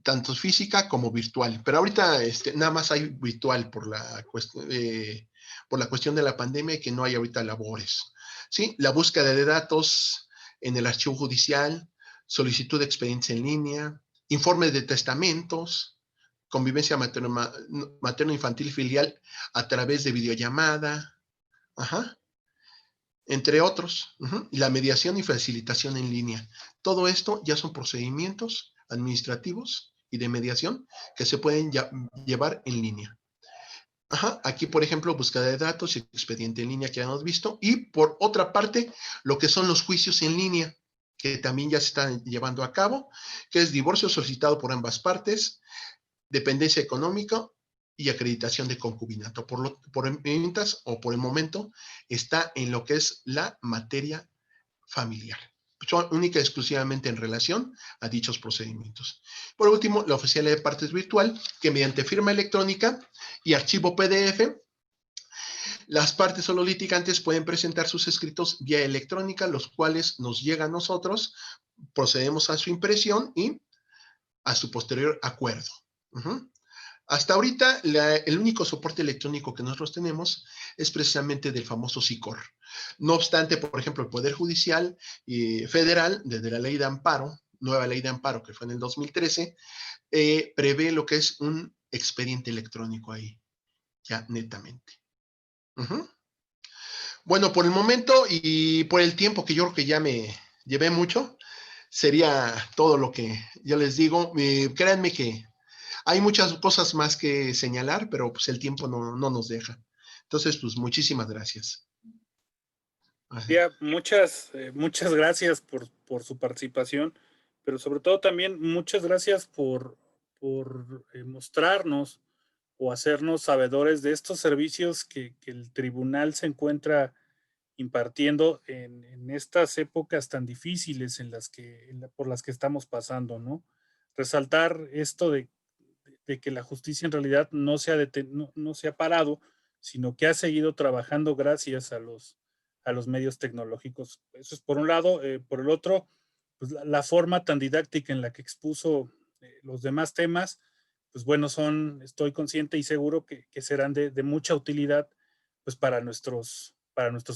tanto física como virtual. Pero ahorita nada más hay virtual por la cuestión de la pandemia y que no hay ahorita labores. ¿Sí? La búsqueda de datos en el archivo judicial, solicitud de expedientes en línea, informes de testamentos, convivencia materno-infantil filial a través de videollamada, entre otros, y la mediación y facilitación en línea. Todo esto ya son procedimientos administrativos y de mediación que se pueden llevar en línea. Aquí, por ejemplo, búsqueda de datos y expediente en línea que ya hemos visto. Y por otra parte, lo que son los juicios en línea, que también ya se están llevando a cabo, que es divorcio solicitado por ambas partes, dependencia económica y acreditación de concubinato. Mientras o por el momento está en lo que es la materia familiar. Son única y exclusivamente en relación a dichos procedimientos. Por último, la oficialidad de partes virtual, que mediante firma electrónica y archivo PDF, las partes o los litigantes pueden presentar sus escritos vía electrónica, los cuales nos llegan a nosotros, procedemos a su impresión y a su posterior acuerdo. Hasta ahorita, el único soporte electrónico que nosotros tenemos es precisamente del famoso SICOR. No obstante, por ejemplo, el Poder Judicial Federal, desde la Ley de Amparo, nueva Ley de Amparo que fue en el 2013, prevé lo que es un expediente electrónico ahí, ya netamente. Bueno, por el momento y por el tiempo que yo creo que ya me llevé mucho, sería todo lo que yo les digo. Créanme que hay muchas cosas más que señalar, pero pues el tiempo no nos deja. Entonces, pues muchísimas gracias. Muchas gracias por su participación, pero sobre todo también muchas gracias por mostrarnos o hacernos sabedores de estos servicios que el tribunal se encuentra impartiendo en estas épocas tan difíciles por las que estamos pasando, ¿no? Resaltar esto de que la justicia en realidad no se ha parado, sino que ha seguido trabajando gracias a los medios tecnológicos. Eso es por un lado. Por el otro, pues la forma tan didáctica en la que expuso los demás temas, pues bueno, estoy consciente y seguro que serán de mucha utilidad pues para nuestros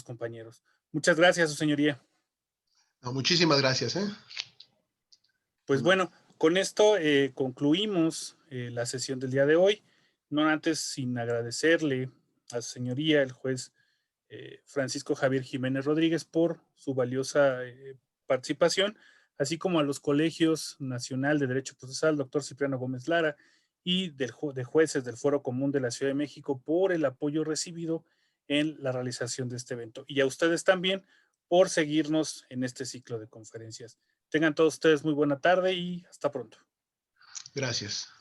compañeros. Muchas gracias, su señoría. No, muchísimas gracias. Pues bueno, con esto concluimos la sesión del día de hoy. No antes sin agradecerle a su señoría, el juez Francisco Javier Jiménez Rodríguez por su valiosa participación, así como a los colegios Nacional de Derecho Procesal, doctor Cipriano Gómez Lara, y de jueces del Foro Común de la Ciudad de México por el apoyo recibido en la realización de este evento. Y a ustedes también por seguirnos en este ciclo de conferencias. Tengan todos ustedes muy buena tarde y hasta pronto. Gracias.